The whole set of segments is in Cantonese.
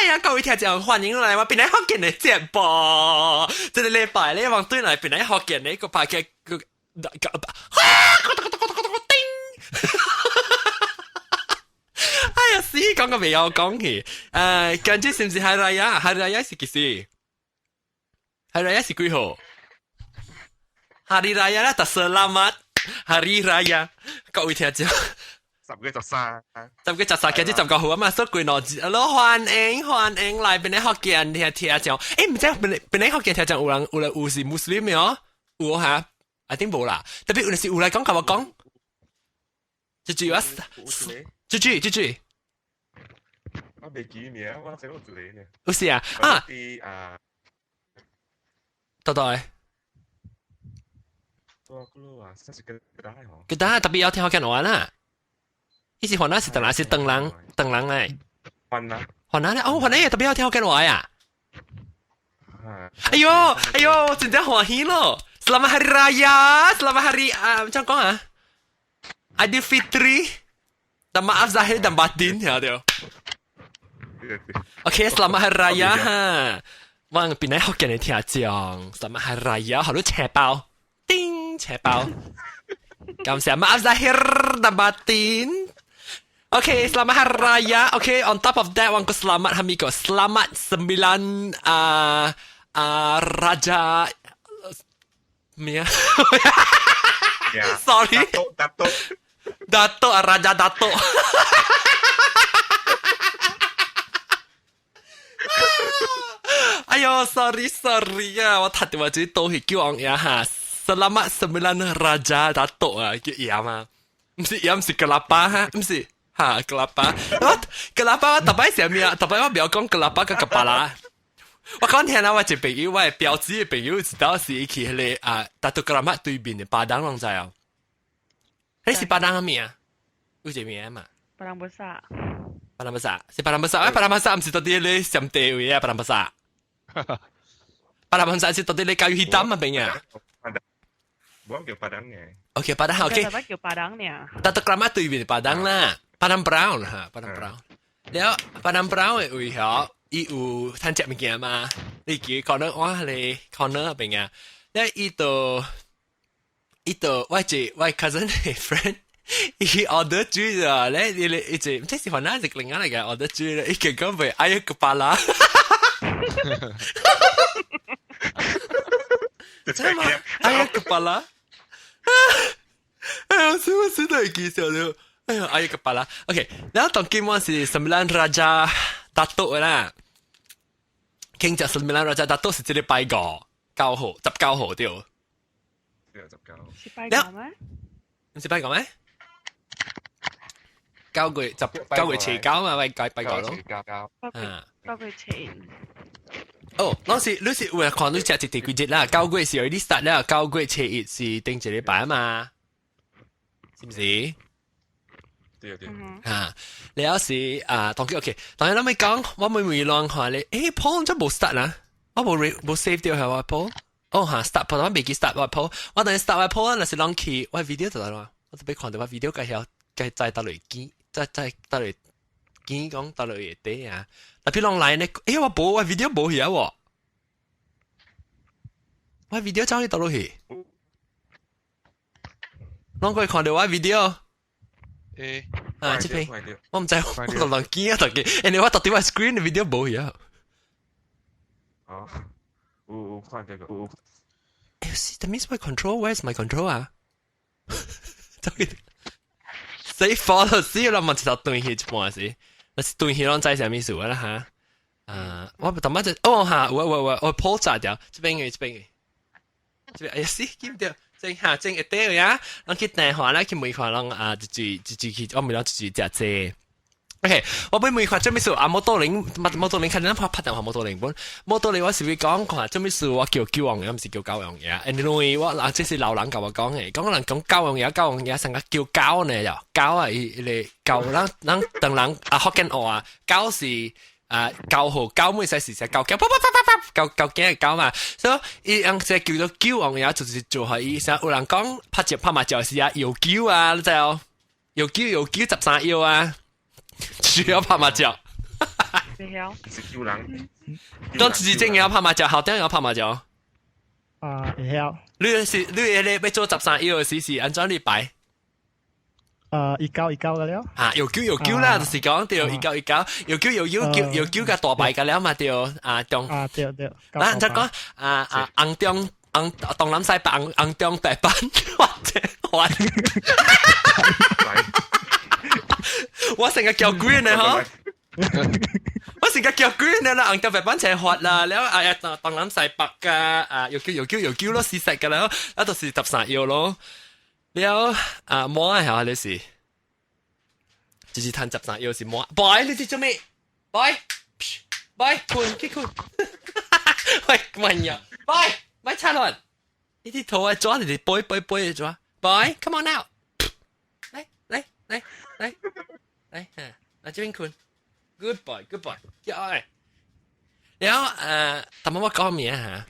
呀，各位聽眾，歡迎來我邊嚟學見嘅節目。這個禮拜咧，往對來邊嚟學見呢個拍嘅個叮。哎呀，死講個未有講起。近住是唔是係嚟呀？係嚟呀是幾時？係嚟呀是幾號？Hari Raya lah, tak selamat Hari Raya. 各位聽眾。10月13，其實10個號啊嘛，所以內字咯，歡迎來邊啲學見聽眾。誒，唔知邊啲學見聽眾有是穆斯林嘅哦，有嚇，I think 冇啦。特別有時有嚟講，同我講，住啊，住。我未記名，我整個住你呢。有時啊，多多。佢等下特別有聽學見玩啦。伊是換哪是等人是等人誒，換哪咧？哦，換哪嘢特別好聽我跟我呀！哎呦，真正歡喜咯！Selamat Hari Raya，Selamat Hari macam講啊，Aidilfitri，dan maaf zahir dan batin ya dia. Okay, Selamat Hari Raya 哈，我邊嚟學見你聽講 Selamat Hari Raya，好多車包，叮車包，感謝maaf zahir dan batin。Okay, selamat Hari Raya. Okay, on top of that, wangko selamat Hamiko. Selamat 9 Raja Mia. Sorry. Dato Raja Dato. Ayo, sorry 啊，我睇電話自己倒去叫我呀哈。Selamat 9 Raja Dato 啊，叫呀嘛？唔是呀，唔是kelapa哈，唔是。哈，kelapa，我特別上面，特別我唔要講 kelapa 個 kepala。我講聽啦，我一朋友，我係標誌嘅朋友，知道是去迄個大肚 kelapa 對面嘅巴當，啷知啊？你是巴當嘅名啊？有一名嘛？巴當不殺，是巴當不殺，巴當不殺唔是到底你上地位啊？巴當不殺，巴當不殺是到底你教育去擔啊？邊呀？我叫巴當嘅。OK， 巴當 OK。叫巴當呢？大肚 kelapa 對面嘅巴當啦。Padang Brown 哈，Padang Brown。แล้ว Padang Brown 嘅位嗬，伊有攤隻物件嘛？你記 corner 我係 corner 邊呀？แล้ว伊度我cousin 嘅 friend，伊 order 煮咗，咧伊唔知是換哪隻另外嚟嘅 order 煮咗，伊佢講俾ayah kepala。真嘛？ayah kepala。哎呀，我真係記笑咗。哎呀，ayah kepala。OK， 然後當今晚是9 Raja Datuk 啦。傾就9 Raja Datuk 是這禮拜9號19號對。19。是拜講咩？唔是拜講咩？9月前9嘛，拜講咯。9月前。哦，當時你是有看到只第幾節啦？9月是 already start 啦，9月前1是定這禮拜啊嘛，是唔是？對。你有時當佢 OK，當然諗你講，我每浪下你，Paul 真冇 start 啦，我冇 save 掉係話 Paul，哦嚇 start Paul，我未記 start 話 Paul，我等你 start 話 Paul，那是浪去，我 video 就得啦，我特別看到我 video 計再到嚟見，再到嚟見講到嚟嘢底啊，特別浪嚟呢，我冇我 video 冇嘢喎，我 video 走去到落去，浪佢看到我 video。這邊我唔知，我落落見啊，特嘅。anyway，我特點話 screen 嘅 video 冇嘢。我看這個。That means my control. Where's my control 啊？死火咯！死啦！問就斷氣一半先，那是斷氣啷知係咩事啦嚇？我特乜就嚇，我 pull 炸掉，這邊嘅，哎呀死，見唔到。正一啲呀，我去電話啦，去每塊啷去，我咪啷只隻。OK， 我俾每塊做咩事摩多林看緊拍電話摩多林本，摩多林我是會講話做咩事我叫王爺，唔是叫九王爺。anyway， 我嗱即是老人教我講嘅，講人講九王爺成日叫狗呢又狗啊，你狗人等人學緊我啊，狗是。9號9妹細時成9驚，9驚係9嘛，所以伊樣隻叫做9王爺，就是做係伊成有人講拍麻將時啊，搖9啊，你知哦，搖913搖啊，主要拍麻將，未曉。是叫人。當自己正有拍麻將，後頂有拍麻將。會曉。你要做13幺時安怎你擺？一九嘅了。啊，有啦，就是講對有九個大擺個了嘛對中。對。嗱，就講紅中東南西北紅中大班或者玩。我成日叫 green 咧嗬。我成日叫 green 咧啦，紅豆白板齊學啦，แล้ว東南西北嘅有叫咯，試食嘅啦，啊就是13要咯，แล้ว摸係嚇你是，就是攤13要是摸 ，boy 你做咩 ？boy 坤，喂問呀 ，boy 咪插落，呢啲圖啊抓你哋 boy 嚟抓 ，boy come on now， 嚟，啊這邊坤。Good boy，然後但係我講咩嚇？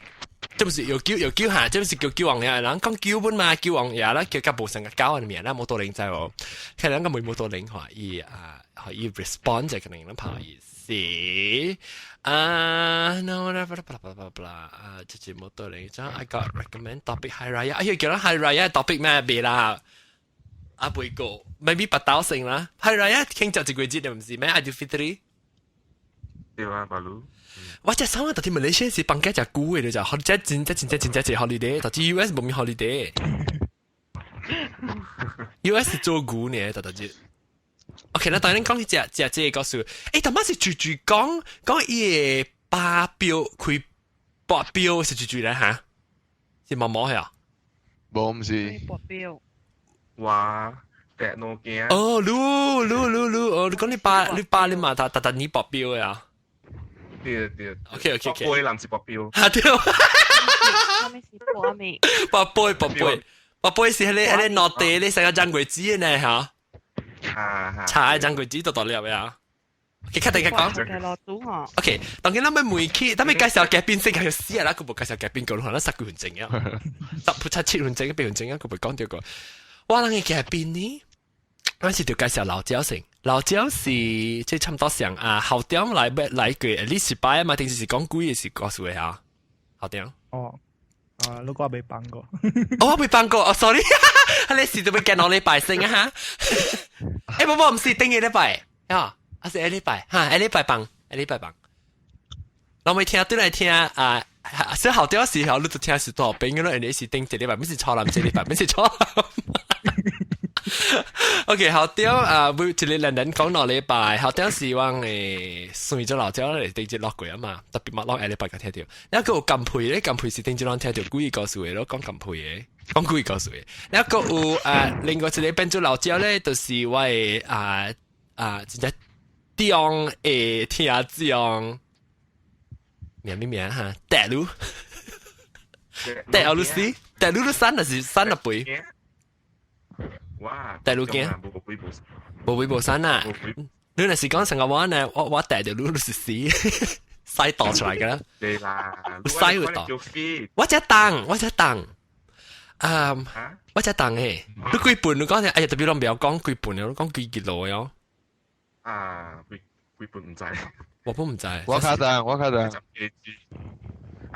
即係有叫嚇，即係叫王爺，人講叫本嘛，叫王爺啦，叫甲無成個教人面啦，冇多領仔喎，其實兩個冇多領可以 respond 就可能能跑意思no blah blah 直接冇多領咗 I got recommend topic Hari Raya， 哎呀叫人 Hari Raya topic 咩別啦？阿貝哥，maybe 八斗成啦。係啦，一傾就一季節，你唔是咩？Aidilfitri。對啊，馬路。我只想到啲馬來西亞是放假只久嘅，就真係 holiday， 但係 US 冇咩 holiday。US 做久呢，但係。OK，那當然講起只個數，誒，但係是住講伊個八標開八標是住咧嚇，是毛毛係啊？冇唔是。博標。哇，誒諾基亞。哦，你講你嘛，但你博標呀？對。OK，博杯男是博標。啊對。我咪是博咪。博杯是喺落地，你成個張櫃紙呢嚇？查張櫃紙到了呀？佢確定嘅講。嘅落組嗬。OK，當然啦，咪每期，但係介紹嘅邊先係死啊啦，佢冇介紹嘅邊個，可能10幾分鐘啊，7分鐘、8分鐘啊，佢冇講到個。我諗嘅邊呢？嗰時就介紹老椒城，老椒是即係差唔多上後點來句呢時擺啊嘛，定是講古嘅時告訴你下後點。如果我未幫過，我未幫過，sorry， 你時就會見我禮拜先啊嚇。冇唔是定嘅禮拜啊，是禮拜嚇，禮拜幫。我未聽對嚟聽所以後點時候你就聽是多少邊嘅咯，人哋是定這禮拜，唔是錯啦，唔是禮拜，唔是錯。OK， 後點會一日人講落禮拜，後點希望算咗老椒嚟定節落過啊嘛，特別麥落禮拜嘅聽到，一個有金配咧，金配是定節落聽到古語告訴嘅咯，講金配嘅，講古語告訴嘅，一個有另外一個變咗老椒咧，就是為真係中誒聽講名嚇，大陸師，大陸都山是山入背。哇！大陸嘅冇背部山啊！你那時講成個話呢，我大條路都是屎，西倒出來嘅啦。對啦，西會倒。我只檔，我只檔誒，你幾半？你講哎呀，特別都唔要講幾半，你講幾幾路嘅幾半唔知。我都唔知。我卡檔。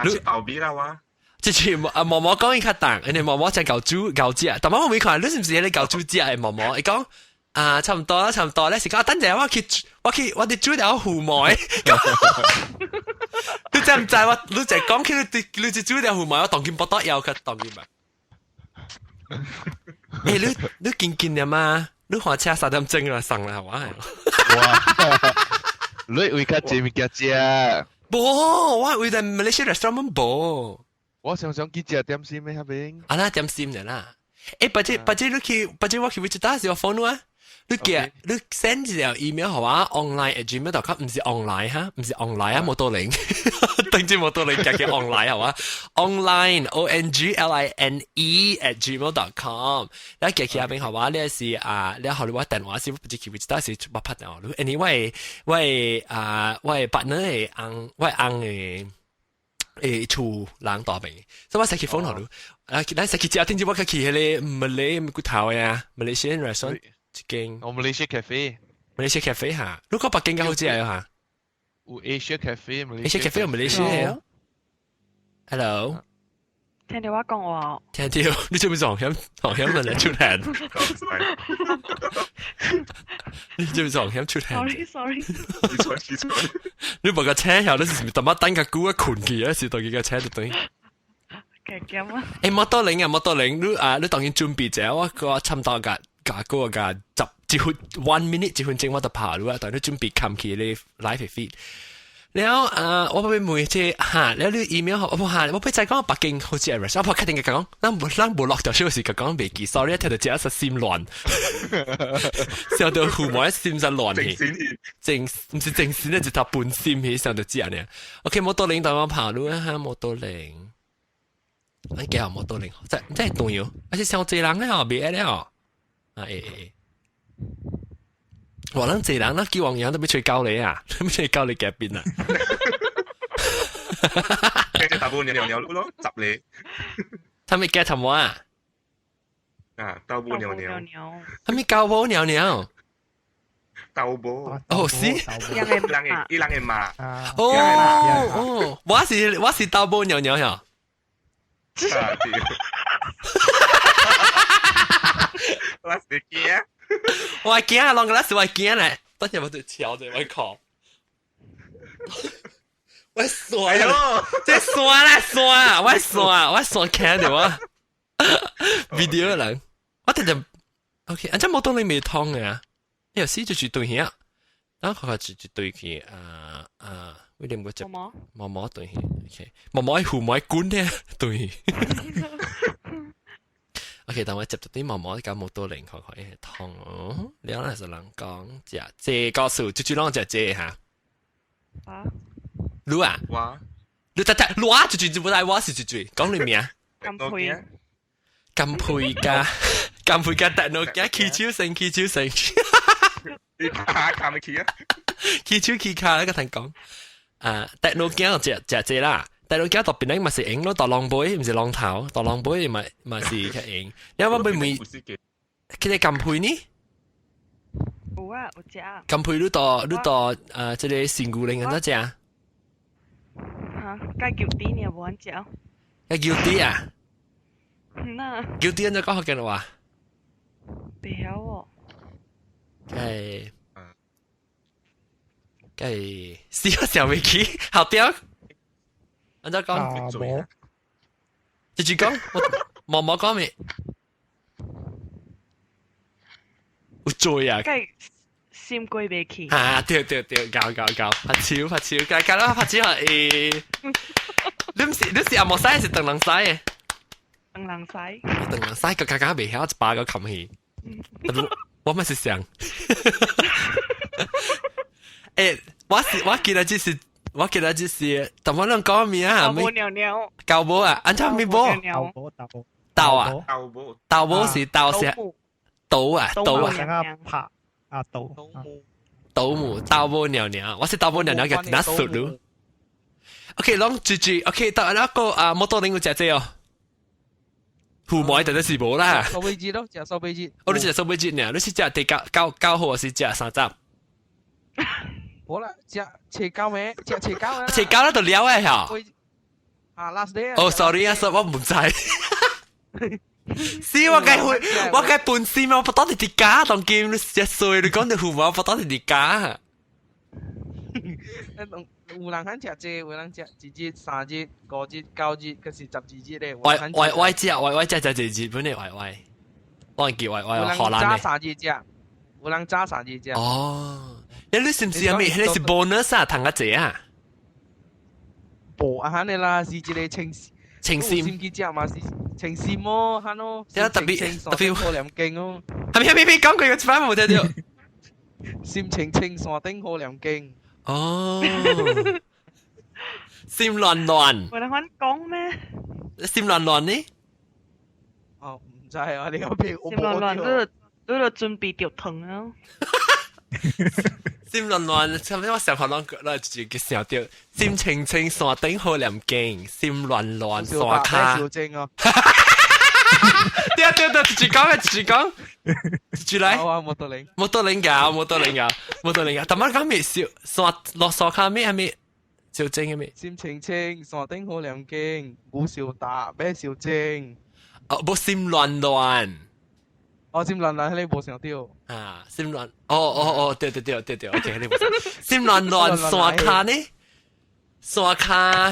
你後邊啦哇！之前毛毛講伊較重，人哋毛毛隻狗隻，但我未看，你是唔是迄個狗隻嘅毛毛？伊講差唔多咧，是講等陣我哋煮條胡梅，你知唔知？你就講起你煮條胡梅，我當見不得有佢當見嘛？你見嘅嘛？你開車3點鐘啦，上啦係嘛？哇！你會較濟物件食？冇，我會在 Malaysia restaurant 冇。我想去食點心咩？嗰邊那點心嘅啦。或者我去 WeChat 是我 phone 啊。你 send 一條 email 係話 online@gmail.com， 唔是 online 嚇，唔是 online 啊，冇多零，等住冇多零叫 online 係嘛 ？online online@gmail.com。你叫佢入邊係話呢是你學你話電話是不知佢 WeChat 是乜拍電話咯？Anyway，喂 partner 係喂厝人大病，所以我食起 phone 好咯。咱食起只聽住我去迄個Malay骨頭呀，Malaysian restaurant 一間。我 Malaysia cafe 嚇，如果北京嘅好食啊嚇。有 Asia Cafe Asia Cafe 有 Malaysia 嘅。Hello，聽到我講話，聽到你做咩撞響問人出hand？你做咩撞響出hand？ sorry，你部架車後，你是特乜等架股一困住，一時到佢架車就對。嘅啊，誒，摩多領，你當然準備者，我個差唔多架嗰個101 minute 1分鐘我就爬咗啊，但係你準備冚起你 live feed。แล้ว我ไปมือที่แล้ว你 email 我ไป再講北京好似 address 我確定嘅講咱冇落掉少時嘅講未記 sorry 一聽到只一實心亂上到戶外心實亂起正唔是正線咧就搭半心起上到知人咧 OK 摩多領帶我爬路啊摩多領你幾號摩多領真係重要而且上濟人咧別了我諗濟人啦，叫黃人都俾吹教你啊，俾吹教你夾邊啊！跟住大部分人尿咯，集你。他咪夾什麼啊？啊，豆腐尿，他咪教寶尿。豆腐。哦，是。一人嘛。哦，我是豆腐尿呀。我是驚。我係驚啊，兩個人是我係驚咧，等陣我對跳住我靠，我傻咯，即係傻，我傻看到啊 ，video 人，我等陣 ，OK，อันจะ冇當你未通嘅啊，有時就絕對嘢，等佢就絕對佢威廉嗰隻毛對嘢 ，OK，毛係胡毛管咧對。OK，但我接到啲毛毛搞冇多零，佢可以係痛哦。你可能係人講借告訴，就啷只借嚇。啊？你啊？哇！你睇攞就唔係我是最講你名。金配特諾加氣超成。你卡咪起啊？氣超氣卡呢個聽講。特諾加只借啦。但係而家特別咧，咪是影咯，大浪杯唔是浪頭，大浪杯咪是嘅影。因為我咪佢哋咁配呢？有啊，有隻。咁配呢度即係善古靈嗰隻啊？嚇，該叫啲你冇人隻。要叫啲啊？嗱，叫啲人就講學嘅話。別喎。係試個小飛機，好屌！我再講，冇，直接講，冇講咩？有醉啊！梗係閃過未去。對，搞，拍超，搞啦，拍超係你唔是阿莫西是鄧能西嘅？鄧能西個家未曉一把個琴戲，我咪是想，我記得只是，但我諗講咩啊？教寶啊，安怎咪寶？豆啊，豆寶是豆啊，拍啊豆母豆寶尿尿，我是豆寶尿尿嘅那熟咯。OK，攏住 ，OK，得一個摩托領個隻哦，父母一定都是冇啦。收飛機咯，隻收飛機。你隻收飛機呢？你是隻第9號還是隻3集？好啦，隻斜膠咩？隻斜膠啊！斜膠咧就了嘅嚇。啊 ，last day 哦，sorry 啊，我唔知。是我計半線嘛，我不當你啲假當 game 一歲，你講你父母我不當你啲假。有人肯食隻，有人食2節、3節、5節、9節，嗰時12節咧。喂，只節本嚟喂，我叫喂荷蘭嘅。有人揸3節隻。哦，你是唔是有咩？你是 bonus 啊，騰一隻啊？冇啊，肯定啦，是一個情線機隻嘛，是情線麼？肯咯。特別好良勁哦。係咪講佢個番冇聽到？閃情山頂好良勁。哦，閃亂。我哋可講咩？閃亂呢？哦，唔知啊，你嗰邊閃亂都喺度準備掉糖啊！閃亂，差唔多我上學攞住嘅時候掉，閃情山頂好亮鏡，閃亂山卡。小正啊！對，直講，直來。啊，摩托鈴。冇多領㗎。但係講咩笑，落沙卡咩係咩？小精嘅咩？閃清清，山頂好亮鏡，古少達，咩少精？冇閃亂。我閃亂喺呢部上吊。啊，閃亂。對，OK，呢部閃亂沙卡呢？沙卡。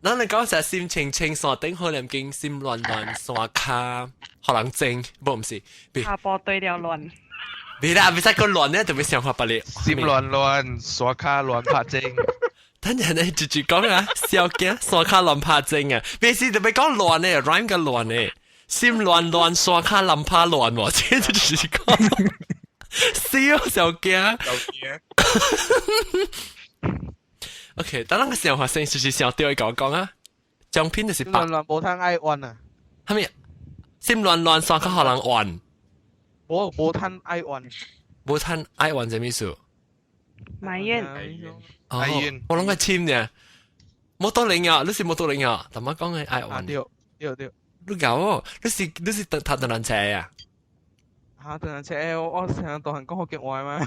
嗱，你講就係閃清清，山頂好亮鏡，閃亂沙卡，可能精，唔是。下坡對了亂。別啦，別使個亂咧，就會想法不了。閃亂，刷卡亂拍精。等陣你直講啊，笑嘅刷卡亂拍精啊，別時就別講亂咧 ，rhyme 嘅亂咧，閃亂刷卡亂拍亂喎，即係直講。笑嘅。OK，等陣個笑話先，就是笑對佢講啊，獎品就是白。亂冇攤愛玩啊！係咪？閃亂刷卡可能玩。冇攤愛玩。冇攤愛玩係咩事？埋怨。愛怨。我諗係簽嘅。冇多領啊，你是冇多領啊？但係講係愛玩。對。你搞，你是搭電單車啊？嚇！電單車我成日同人講好極壞嘛。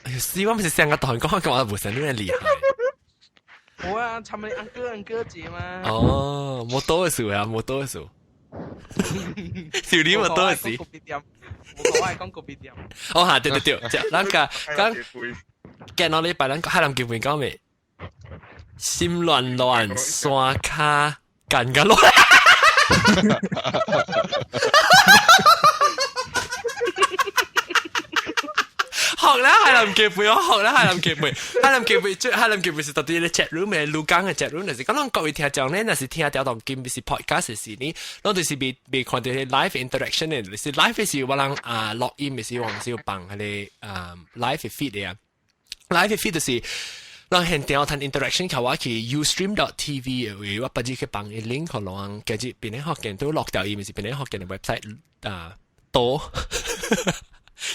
哎呀，死我咪是成日同人講好極壞，冇成啲人厲害。冇啊，尋日安哥字嘛。哦，冇多嘅事啊，冇多嘅事。少年冇多嘅事。冇講係講個別點。哦嚇，對，就嗱個講，見我呢排海南結婚講咩？心亂刷卡緊嘅亂。學啦，海南結婚，我學啦，海南結婚是到底咧 chat room 嘅錄講嘅 chat room，就是講各位聽眾咧，若是聽到當今是 podcast 時呢，我就是未看到啲 live interaction 嘅，就是 live 是我人錄音嘅時，黃少幫佢哋live feed 嘅啊 ，live feed 就是讓現場談 interaction 嘅話，去 ustream.tv 我不知佢幫嘅 link 可能嘅住邊啲學見都落掉，咪是邊啲學見嘅 website 多。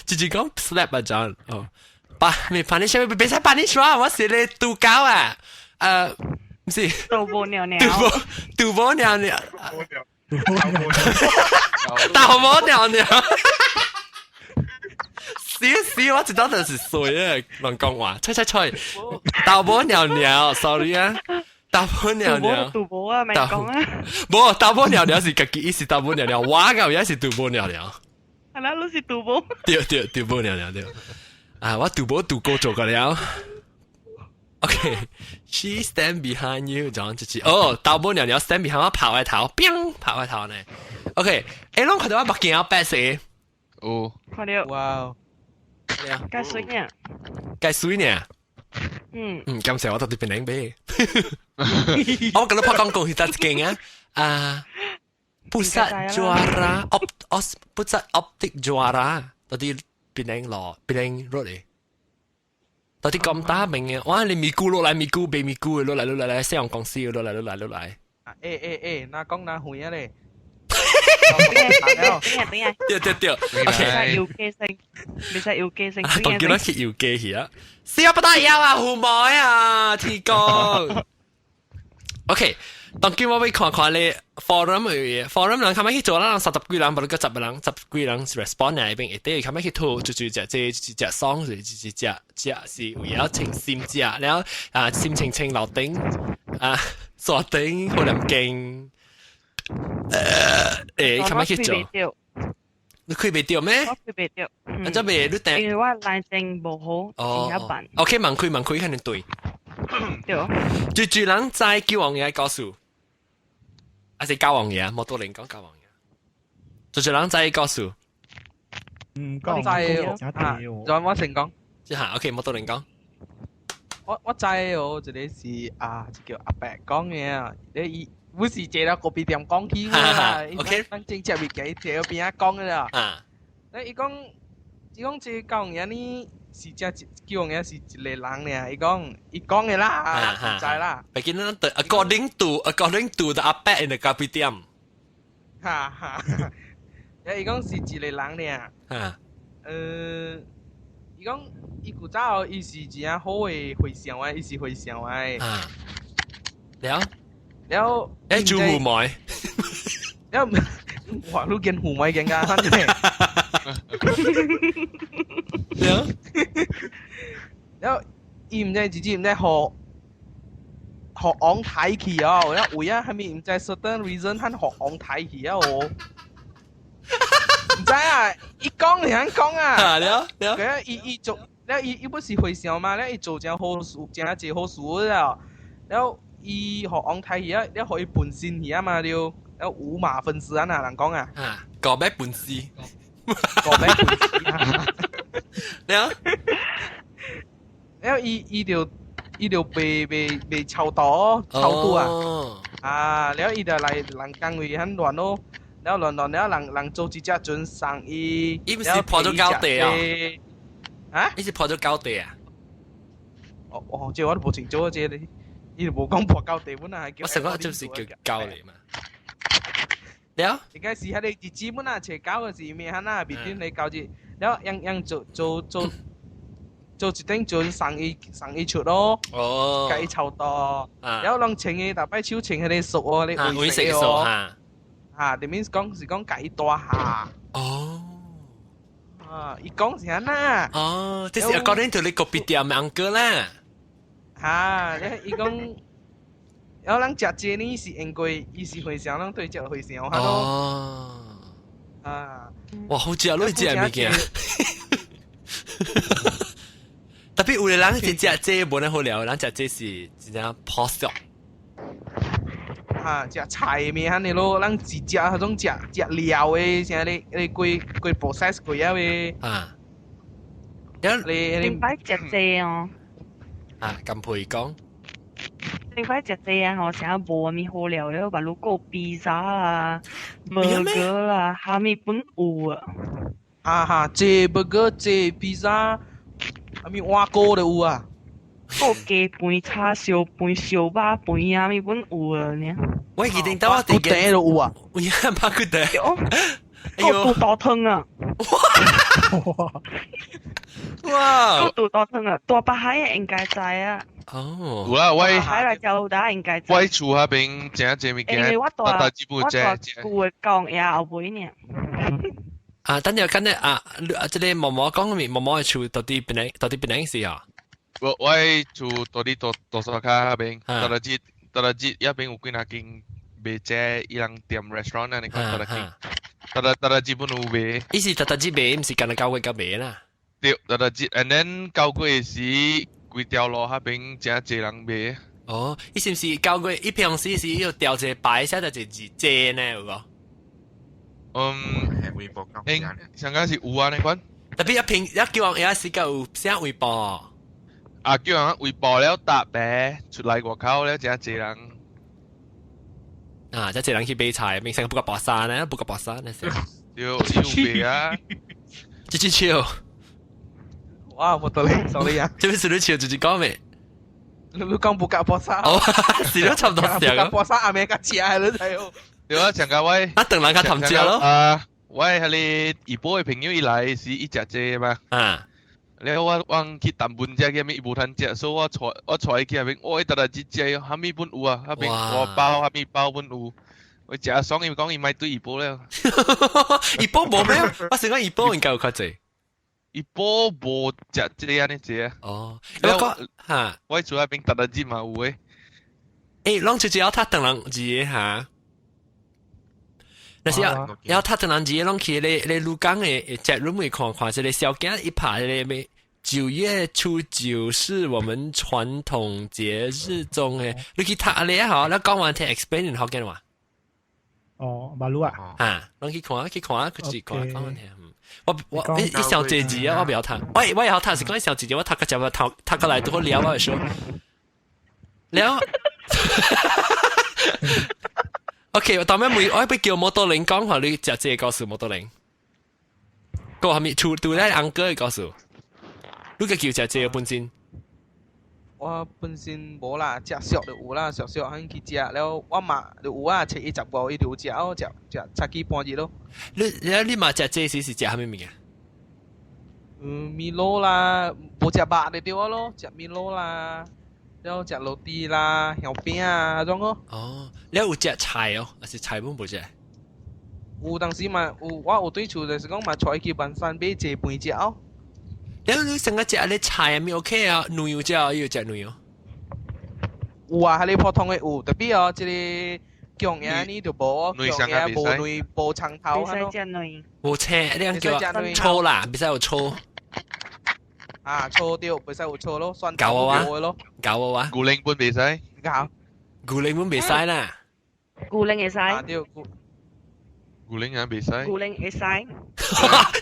直接講 slap 啊，John。哦，未 punish， 別使 punish 我，我是你杜膠啊。唔是。杜波尿尿。杜波尿尿。豆波尿尿。死，我知道就是衰啊，亂講話，吹。豆波尿尿 ，sorry 啊。豆波尿尿。杜波啊，咪講啊。冇，豆波尿尿是自己意思，豆波尿尿，我嘅也是杜波尿尿。係啦，都是杜波。對，杜波尿尿對。啊，我杜波杜過做過了。OK，she stand behind you，就直接哦，豆波尿尿 stand behind 我跑喺頭，砰跑喺頭呢。OK，誒，攏看到我目鏡有白色。哦。看到。哇！介水呢？介水呢？感謝我到啲邊領俾。我覺得拍廣告係得勁啊。Pusat juara pusat optik juara tadi Penang road 嚟，tadi咁打明嘅，哇你咪咕落嚟咪咕俾咪咕落嚟，西洋公司落嚟。那講那會啊咧。對。你實要記性。當叫我去要記起啊，笑不得要啊，胡妹啊，天公。OK。當今我會看你 forum 嘅 forum 人，佢咪去做啦，10幾人，不過10幾人 respond 嚟邊，一啲佢咪去吐，就隻 song 隻是為咗情心隻，然後心情樓頂鎖頂好難勁，佢咪去做，你開未掉咩？我開未掉，咁未你定？因為我內政冇好，前一版。OK，問佢肯定對。對，住人在交往嘢告訴。還是交往嘢，冇多人講交往嘢。做人仔告訴。我知我成講。即係 OK，冇多人講。我知哦，這裡是就叫阿伯講嘅啊，你不是借啦個別店講起嘛 ？OK，等正正別嘅借嗰邊啊講嘅啦。伊講這交往嘢呢？是只叫人是一個人咧，伊講嘅啦，唔知啦。畢竟呢，according to the 阿伯 in the kapitiam。伊講是一個人咧。伊講伊古早伊是真好嘅會相啊，伊是會相啊。了，誒，做胡妹。แล้ว哇你見胡米勁㗎，反正แล้ว伊唔知自己唔知學昂睇起啊，然後為啊係咪唔知 certain reason 佢學昂睇起啊我，唔知啊，一講你肯講啊，佢伊做，แล้ว伊不是會笑嘛，แล้ว伊做正好事，正一好事啊，แล้ว伊學昂睇起啊，แล้ว可以本身起啊嘛了。แล้ว五馬分屍啊！嗱，人講啊，個咩本事？個咩本事啊？แล้ว伊就被炒刀啊！แล้ว伊就嚟人工位很亂咯，แล้ว亂แล้ว人做一隻準生意，伊唔是破咗膠地啊？啊？伊是破咗膠地啊？哦，這我都冇清楚，這你伊就冇講破膠地本啊，我成個就是叫膠嚟嘛。แล้ว應該是喺你日子本啊，斜搞嘅時咩嚇啊，別端你搞住，แล้วยัง做一頂做生意出咯，計籌多，แล้วลอง請你大擺手請佢哋熟哦，你會食哦，嚇，that means 講是講計多下，伊講是嚇呐，這是 according to 你個別店嘅 uncle 啦，嚇，伊講。然後人食這呢是應該，伊是會想，人對食會想下咯。啊！哇，好食咯，食物件。特別有個人是食這無能好料，人食這是真正破熟。啊，食菜面嚇你咯，人自食嗰種食料嘅，像你貴 process 貴啊嘅。啊！你點解食這哦？啊，咁配講。你快食這啊！我成日無咪好料了，把如果披薩啊、burger 啦，下面本有啊。哈，這 burger 這披薩，下面碗糕都有啊。個雞飯、叉燒飯、燒肉飯，下面本有啊呢。我記得到我哋嘅都有啊。我呀，怕佢哋。個肚湯啊！哇！個肚湯啊，大把蟹應該知啊。哦，有啦，喂，海來就打應該知。喂，厝下邊正物件，因為我大基本正。我講也後尾呢。啊，等陣跟住啊，即係毛毛講嘅毛毛嘅厝到底邊時啊？我厝到底多少卡邊？到底一邊有幾哪間賣這伊人店 restaurant 啊？你講到底間？到底基本有賣。意思到底賣唔是跟佢交貴賣啦？對，到底 and then 交貴是。規條路下邊真濟人買。哦，伊是毋是交過伊平時是要調一個牌寫就係借呢有個？微博講誒，上間是有啊，你講。特別一叫人有時間有寫微博。啊，叫人微博了搭白出來外口了真濟人。啊，真濟人去買菜，明成個不過博山呢，不過博山呢先。有賣啊。超。哇！冇道理，sorry 啊！這邊是你笑自己講咩？你講不夾波沙？哦，是都差唔多時候。不夾波沙，阿咩個車喺度睇哦。對啊，長家威。啊，等人家談笑咯。啊，喂，係你怡保嘅朋友一來是一隻隻嘛？啊。你我往去淡本隻嘅咩無攤隻，所以我坐去入邊，我一特特隻隻，下面本有啊，下邊我包下面包本有。我食爽，伊講伊買對怡保咧。怡保冇咩？我成個怡保應該有較濟。伊波無食這樣呢隻。哦，我講嚇，我做下邊特特節嘛有誒。誒，攏就只要他等人字嚇，但是要他等人字，攏去你鹿港誒節目會看，這個小囝一拍咧咩9月初9是我們傳統節日中誒，你去睇咧嚇，你講完聽 explain 學緊話。哦，馬路啊。嚇，攏去看，佢自己講完聽。我一小姐姐啊，我不要睇。我也要睇，是講一小姐姐，我睇個節目，睇個來都好聊，我說聊。OK， 我當咩每我俾叫摩托林講話，你直接告訴摩托林。個係咪處對咧安哥嘅告訴？你個叫直接本身。我本身冇啦，食熟就有啦，熟肯去食，แล้ว我嘛就有啊，切10個伊就有食哦，食差幾半日咯。你嘛食這時是食蝦米物件？米撈啦，冇食肉就對咯，食米撈啦，แล้ว食肉啲啦，香餅啊嗰種咯。哦，你有食菜哦，還是菜本冇食？有當時嘛，我有對厝就是講嘛，採去文山買一盤隻哦。你成個食啲菜啊咪 OK 啊，牛油隻要食牛油。有啊，係你普通嘅有，特別哦，即個姜嘢呢就無，姜嘢無內無長頭唔使食內。冇車，你樣叫粗啦，唔使有粗。啊，粗掉，唔使有粗咯，酸夠啊咯。夠啊！古靈本未使，夠。古靈本未使啦。古靈會使。啊，對。古靈也未使。古靈會使。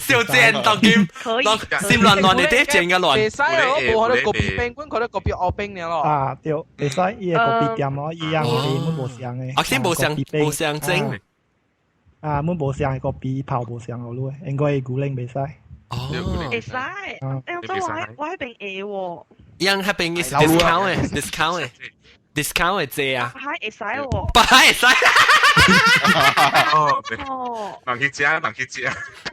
小姐當劍，可以。閃亂亂你啲正嘅亂。會使咯，無可能個別冰館，佢哋個別澳冰嘅咯。啊，對，會使伊個個別店咯，伊樣嘅滿無相嘅。啊，先無相精。啊，滿無相個別泡無相好咯，應該古靈未使。哦，會使。誒，我喺邊會喎。樣喺邊嘅 discount 嘅借啊。係會使喎。八係使。哦，盲去食。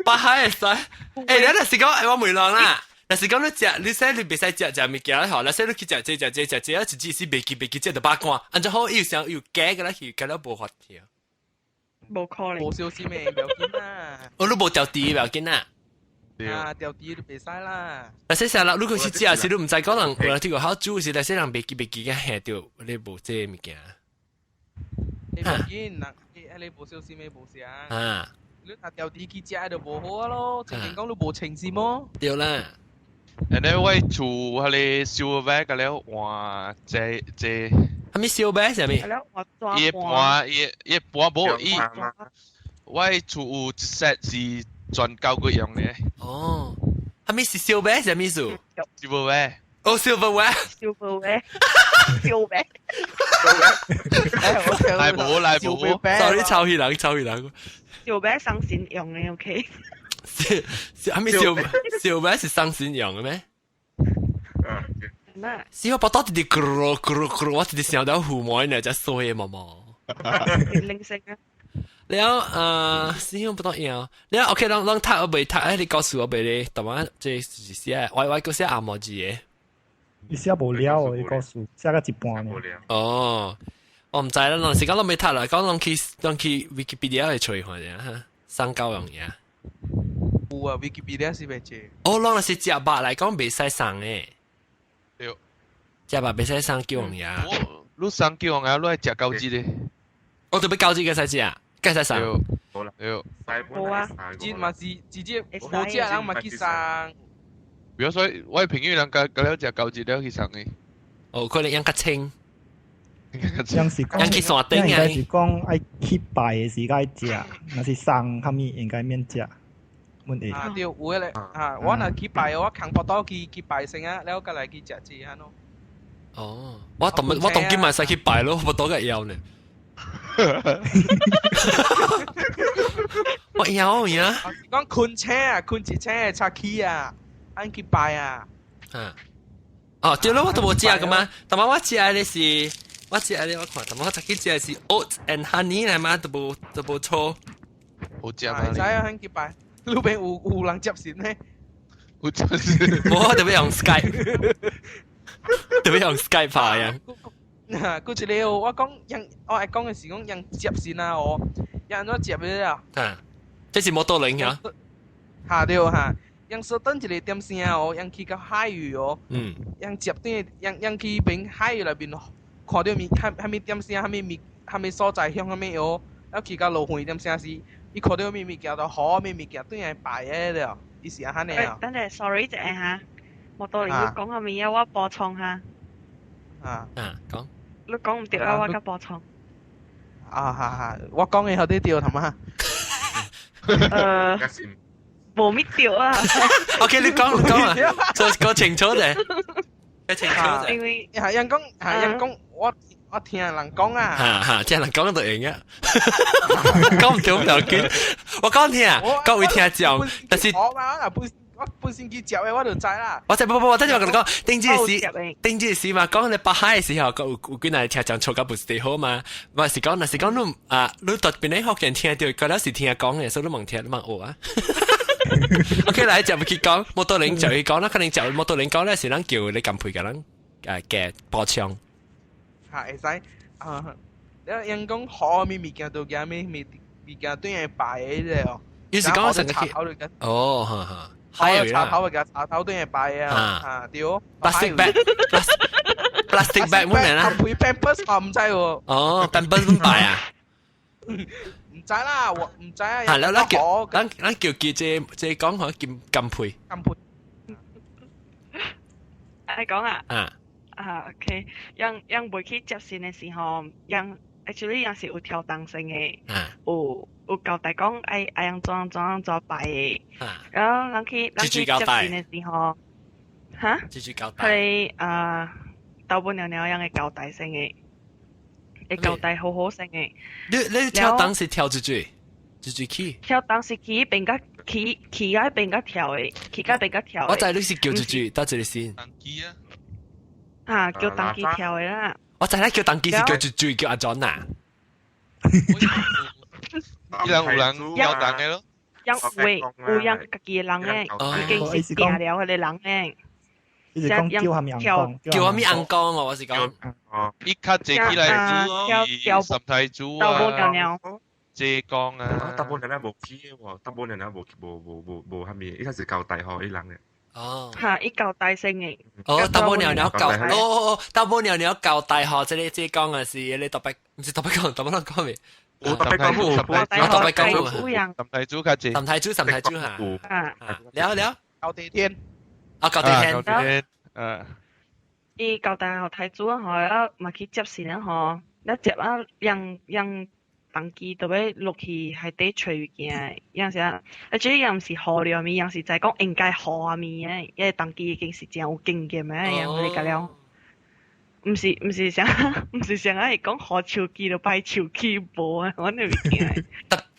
八係使。誒，你那時講我梅浪啦。那時講你食，你說你別使食物件啦，嗬。那時你去食，一直是別記食到八卦，按照好要想要假嘅啦，佢佢都無法條。冇可能。冇小事咩？唔要緊啦。我都冇掉啲唔要緊啦。啊，掉啲都別使啦。那些時候，如果是食時，你唔知講人，我哋個好煮時，那些人別記嘅下掉你無這物件。你冇見，你冇小事咩冇事啊？啊！你拿掉啲去食就無好咯，正經講你冇情緒麼？對啦。然後我做係你燒白嘅了，哇！這係咪燒白係咪？係咯，我抓一半冇一，我做一 set 是專教嗰樣嘅。哦，係咪是燒白係咪做？燒白。哦，silverware。嚟冇。sorry，抄起人。silverware 生鮮用嘅 OK。係咪silverware 是生鮮用嘅咩？咩？是我不到啲咕，我直接想到胡梅呢，就衰嘛嘛。零食啊。了是我不到樣。了 OK，讓睇我未睇，你告訴我俾你，同埋即係寫，我個寫阿毛字嘅。伊寫無了哦，伊個數寫個一半呢。哦，我唔知啦，當時講都未睇啦，講當去 Wikipedia 去隨看啫嚇，生交樣嘢。有啊 ，Wikipedia 是未借。哦，當是食肉嚟講未使生嘅。對。食肉未使生叫樣嘢。你生叫樣嘢，你係食高級嘅。我特別高級嘅使食啊，梗係使生。好啦，好啊，直嘛是直接冇食人嘛去生。比如說，我朋友人家了食高級了去生嘅。哦，佢哋養較清。樣是講，養去山頂啊。應該是講愛去拜嘅時間食，若是生蝦米應該免食。啊，對，有咧啊，我若去拜，我扛不到去拜先啊，แล้วก็嚟去食字啊咯。哦，我當今晚使去拜咯，不多嘅要呢。我要呀。講昆車啊，昆一車拆起啊，按去拜啊。啊。哦，對咯，我都冇食噶嘛。但係我食嘅是，我看，但係我自己食嘅是 oats and honey 係嘛，都冇錯。好食啊！唔使啊，按去拜。路邊有人接線呢？有接線。冇，特別用 Skype， 特別用 Skype 拍呀。嗰一個我係講嘅是講人接線啊，我人都接嘅啊。啊，這是摩托鈴呀。嚇對嚇，人說等一個點聲哦，人去個海域哦。嗯。人接啲人去邊海域裏邊看到面係咪點聲係咪所在向係咪哦？然後去個路線點聲是。伊看到咩物件就好，咩物件對人擺嘅了，伊是安尼啊。等陣 sorry 一下嚇，我到你要講下面我補充下。講。你講唔掉啊，我甲補充。啊，我講嘅有啲掉，係嘛？冇乜掉啊。OK， 你講啊，再講清楚啲。清楚啲。因為人講我聽人講啊，聽人講就贏嘅，講唔到唔要緊。我講聽啊，各位聽眾，但是我本身佢接嘅我就知啦。我等陣我同你講，頂住時嘛，講你北海嘅時候，有幾耐聽眾錯甲不是好嘛？若是講你特別你學人聽到，嗰陣時聽講嘅，所以你問聽，你問我啊。OK， 嚟就去講摩托鈴就去講啦，可能就摩托鈴講咧是咱叫你撳配嘅人嘅播唱。係會使啊！人講好咩物件都驚咩物件對人擺嘅哦。有時講成個茶頭嚟嘅。哦，哈哈，還有茶頭嘅茶頭對人擺啊，對哦。plastic bag 冇人啦。配 pampers 我唔知喎。哦 ，pampers 點擺啊？唔知啦，我唔知啊。係啦，咱叫這講可金配。金配。你講啊？啊。OK，讓未去接線嘅時候，actually 有時有跳動性嘅，有交代講愛樣怎擺嘅，然後咱去接線嘅時候，嚇，佢豆腐尿尿樣嘅交代性嘅，會交代好好性嘅。你跳動是跳住起？跳動是起邊個起喺邊個跳嘅，起喺邊個跳嘅。我知你是叫住，到這裡先。叫當機跳嘅啦。我知啦，叫當機是叫住叫阿 John 啊。有人有當嘅咯。有人自己嘅人咧，已經是定了佢哋人咧。你是講叫下面硬講，叫下面硬講我是講。一卡借起來煮，十太煮啊。豆腐尿尿。借講啊。豆腐尿尿冇起嘅喎，豆腐尿尿冇下面，一開始教大學啲人嘅。哦，嚇！依舊大聲嘅。哦，豆腐尿尿教豆腐尿尿教大學，即講嘅是你特別，唔是特別講，特別講咩？我特別講，特別講。十太煮卡借。十太煮嚇。了。教地天。啊，教地天。伊教大學睇煮啊，嗬，咪去接線啊，嗬，一接啊，讓當機就要落去海底吹物件，有時啊，有時河裡面，有時就係講應該河面嘅，因為當機已經是真有經驗嘅，樣你講了，唔是想係講河潮機就擺潮機波啊，我哋物件。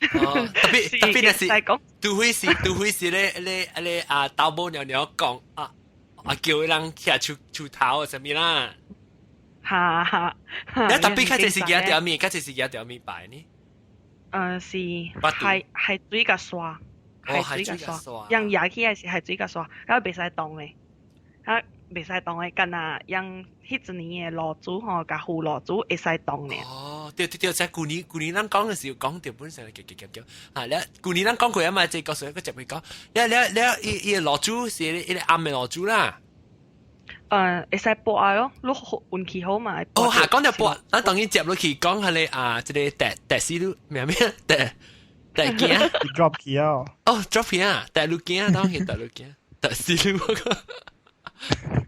特別是講，都會是你啊豆腐尿尿講叫人下出頭什麼啦。哈，你特別開始是幾條面，開始是幾條面擺呢？是係水嘅刷，係水嘅刷，讓野起嘅時係水嘅刷，咁袂使動嘅，咁袂使動嘅，跟啊讓迄一年嘅爐煮吼，甲副爐煮會使動嘅。哦，對，即係舊年咱講嘅時候講條本上叫，啊，你舊年咱講過啊嘛，即係個時候個集會講，你伊爐煮是一個暗嘅爐煮啦。會使播啊咯，你運氣好嘛？哦，下講就播，咱當然接落去講下你啊，即係第四路咩第件 drop 機啊。哦 ，drop 件啊，第六件啊，當然第六件，第四路嗰個。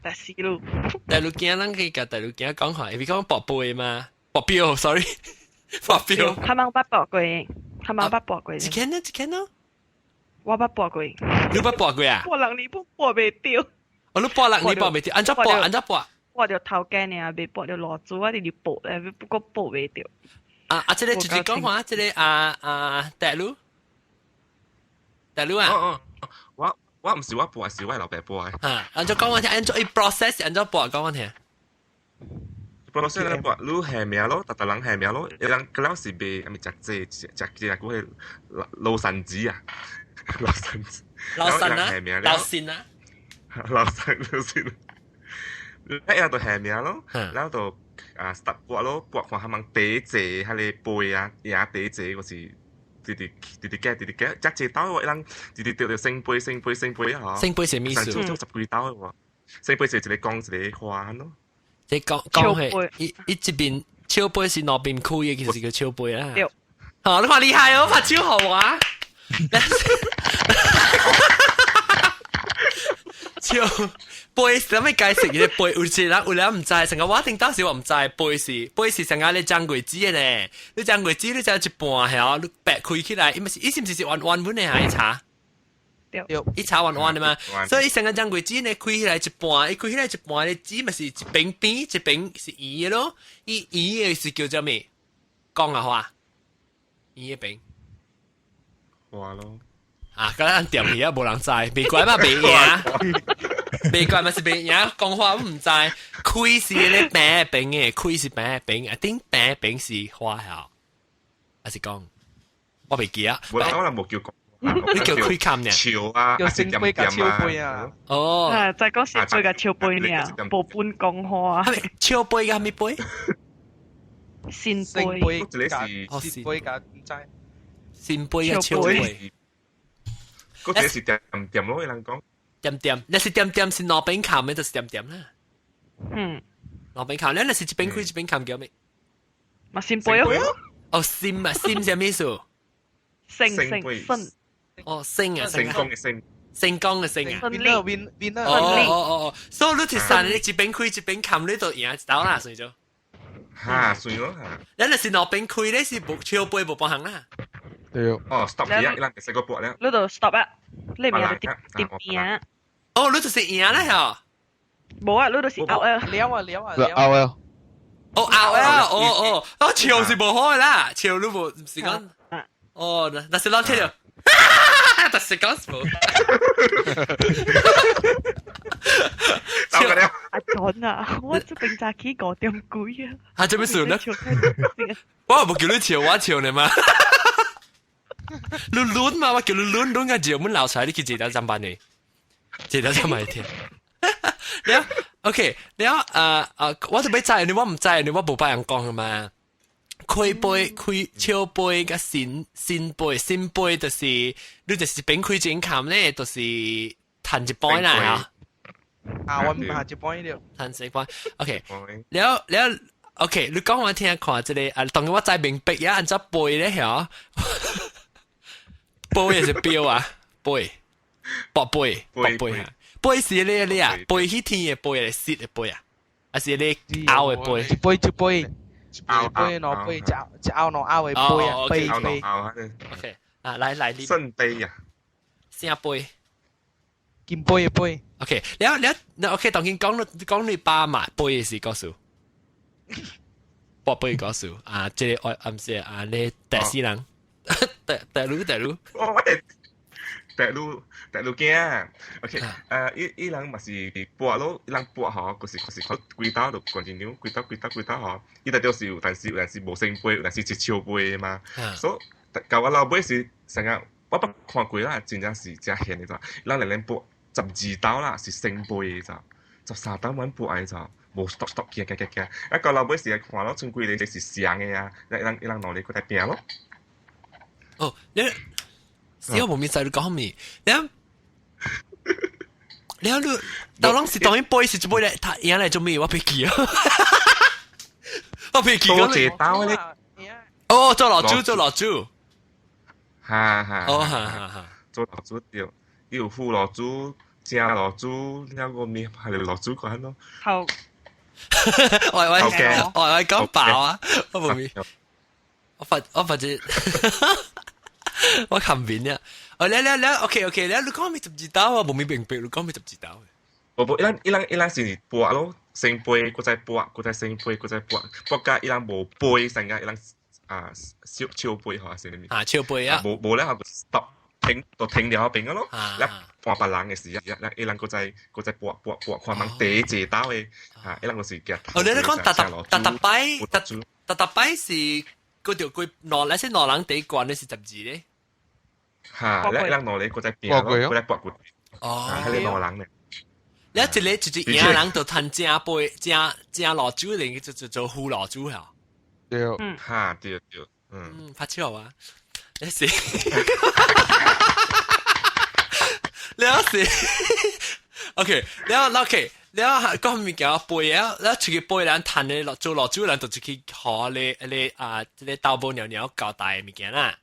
第四路。第六件咱可以甲第六件講下，因為講博杯嘛，博標 ，sorry， 博標。他們捌博過，他們捌博過。一件咯。我捌博過。你捌博過啊？博人你博袂掉。我都博人你博未掉，按怎博？博着頭家呢，未博着爐煮，我哋博咧，不過博袂掉。即個直接講話，即個大陸啊。我唔是我播，是我老爸播嘅。按怎講我聽，按怎一 process，按怎播講我聽。process 咧播，你下面咯，特人下面咯，有人嗰陣時被咪食嗰個老神子啊，老神啊。老先，一日到下面咯，然後就start 播咯，播看他們地姐，佢哋背啊，也地姐嗰時，啲，一隻刀一人，啲聖杯啊，聖杯係咩事？就十幾刀喎，聖杯就一個講一個花咯。即講係，一邊超杯是那邊開嘅，其實叫超杯啦。哦，你話厲害哦，拍超好啊！超杯是咩解釋嘅？杯有人唔知，成個我聽當時我唔知杯是成個你醬櫃子嘅咧。你醬櫃子你就一半係你白開起來，伊是唔是彎彎本嘅係茶？一茶彎彎嘅嘛，所以成個醬櫃子你開起來一半，開起來一半嘅紙咪是一邊邊，一邊是圓嘅咯。圓嘅是叫做咩？講下話，圓嘅邊花咯。啊！嗰陣掂嘢冇人知，未怪嘛未贏，未怪嘛是未贏。講話我唔知，開是咧餅餅嘅，開是餅餅，一定餅餅是花校，還是講我未記啊。我能冇叫講，你叫開冚呢？潮啊，有聖杯加超杯啊。哦，再講聖杯加超杯呢，無半講話。超杯嘅係咩杯？仙杯杯。加唔知。先杯啊，超杯。嗰隻是點點咯，有人講。點點，你是點點是攞餅餡嘅，就是點點啦。攞餅餡，你是一邊開一邊餡叫咩？咪先杯咯。哦，閃啊，閃係咩意思？升。哦，升啊，成功嘅升。成功嘅升啊。winner。哦，所以你條山你一邊開一邊餡，你就贏一刀啦，算咗。嚇，算咯嚇。你是攞餅開，你是冇超杯冇幫行啦。對。哦 ，stop 而家，你食個波咧。你度 stop 啊！你咪有碟贏。哦，你就是贏啦嚇。冇啊，你度是 out 啊。撩啊。哦 out 啊，哦，潮是冇開啦，潮你冇唔是講。哦，但是攞聽到。但是講冇。阿準啊，我這邊炸起5點幾啊。啊，做咩事呢？我冇叫你潮，我潮你嘛。亂嘛，我叫你亂嘅字，我們鬧出來，你叫自己上班呢？自己上班一天。然後 OK， 然後我就俾制你，我唔制你，我冇把人講嘅嘛。開杯、開超杯嘅先杯，就是你就是邊開整冚咧，就是彈一杯啦嚇。我唔係一杯了。彈一杯 ，OK。然後 OK， 你講我聽看這裡當然我在明白呀，按照杯咧嚇。杯也是標啊，杯，薄杯啊，杯是你啊，杯迄天嘅杯嚟蝕嘅杯啊，還是你拗嘅杯？一杯，攞杯，只拗攞拗嘅杯啊，杯。OK，來你。新杯啊，啥杯？金杯嘅杯。OK，你 OK，當然講你爸嘛，杯嘅是告訴，薄杯告訴啊，即係我唔是啊，你第四人。大陸，大陸驚 ，OK，伊人嘛是播咯，伊人播嗬，嗰時佢幾刀就 continue， 幾刀嗬，伊哋都是有，但是無成杯，但是一超杯嘛，所以舊我老輩是成日我不看過啦，真正是真現嘅咋，人嚟播12刀啦，是成杯嘅咋，13刀揾播嘅咋。冇 stop 嘅，一個老輩時看咯，仲貴你就是上嘅啊，伊人攞你嗰啲餅咯。哦，我冇明白你講咩？你當當時當然杯是做咩咧？他贏嚟做咩？我俾記啊！我俾記嗰隻刀咧。哦，做老豬。係。哦，係。做老豬掉，要副老豬、正老豬，呢個咩係老豬講咯。好。我講飽啊！我冇明。我發覺。我冚面啊！哦，你 OK， 你講咩12刀啊？冇明白，你講咩12刀？伊人是播咯，成杯，佢再播，佢再成杯，佢再播，播加伊人冇杯，成日伊人超杯嚇，是咪？超杯啊！冇咧，佢 stop 停了邊個咯？一半白冷嘅時，伊人佢再播，看問第幾刀嘅嚇，伊人嗰時嘅。哦，你講特擺是嗰條佢攞嚟先攞冷地慣，你是12咧。嚇！你人攞你嗰隻邊咯，嗰隻薄骨。哦，係你攞冷嘅。你一隻贏人就吞正杯，正老豬嚟嘅就做胡老豬嚇。對。嚇對。拍超啊！你時，OK，你講物件杯啊，你出去杯人吞你做老豬人就出去學你豆腐尿尿搞大物件啦。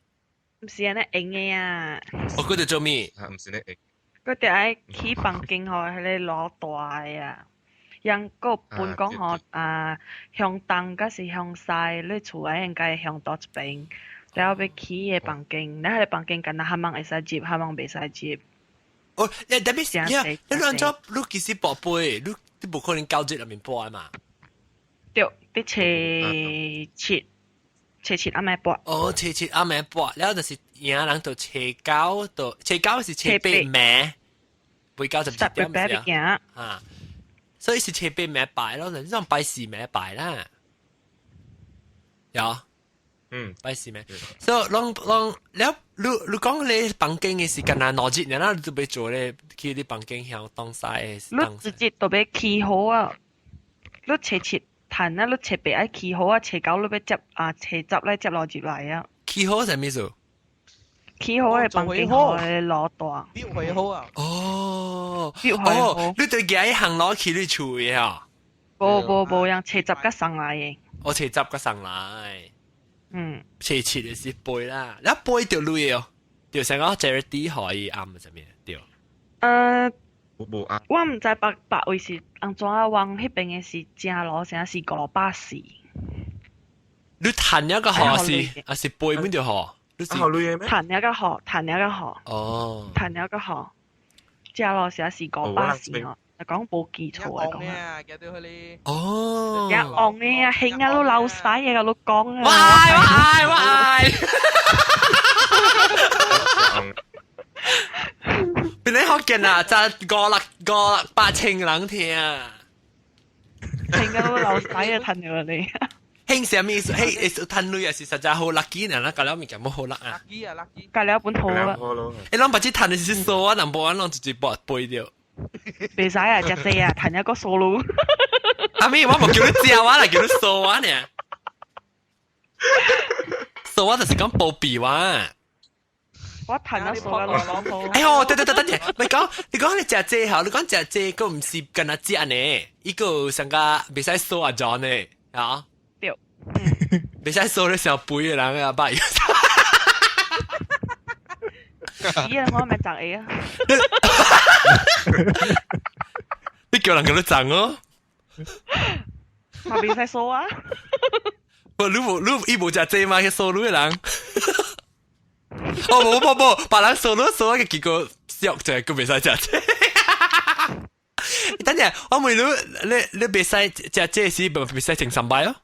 唔是安尼用嘅啊！我嗰條做咩？唔是你用。嗰條喺起房間嗬，係你攞大嘅啊！人個半講嗬向東嗰時向西，你厝喺應該向多一邊。然後要起嘅房間，你喺房間間那下網會使接，下網袂使接。哦，你特別係你亂咗，你其實薄杯，你冇可能交接入面播啊嘛。對，你切切啱咪薄。哦，切啱咪薄，然後就是有人就切膠是切白咩？背膠就唔點樣啊？所以是切白咩擺咯，你種擺是咩擺啦？有。擺是咩？所以你講你房間嘅時間啊，哪日你都要做咧，去你房間向東西。你直接就要起好啊！你切彈啊！你切白愛起好啊！切到你要接切汁咧接落入嚟啊！起好係咩數？起好嘅房間好嘅攞大，表會好啊。表係好。你對嘅行攞起你厝嘅啊？冇，讓車閘個上來嘅。我車閘個上來。車切嘅是背啦，一背條路哦，條成個 Jerry 可以啱嘅啫咩？對。冇啱。我唔知白位是安怎啊，往迄邊嘅是正路，成是580。你彈一個河是背邊條河？好累嘅咩？彈一個河。哦。彈一個河，正路成是580哦。講冇記錯嘅講啊！哦，一昂嘅啊，興啊都流晒嘢噶，都講啊！喂！你學見啊？就500千人聽啊！興啊都流晒啊，彈咗你。興什麼意思？興係彈女啊，是實在好 lucky 呢，隔兩面咁好 luck 啊！隔兩本好啦。你諗把隻彈嘅是數啊，number one 直接背掉。袂使啊，只啊，彈一個 solo。阿咪，我冇叫你教啊，嚟叫你數啊呢。數啊，就是講報比哇。我彈咗數啊，老婆。哎呦，等陣，你講你只隻好，你講只隻個唔是跟阿姐呢，一個上個袂使數阿 John 呢，啊？對。袂使數你成背嘅人啊，爸。咦啊！我咪賺你啊！你叫人叫你賺哦，嘛別使數啊！你冇只借嘛，去數你嘅人。冇，把人數嘅結果笑就係佢未使只借。等陣，我問你未使只借時，未使正三擺咯。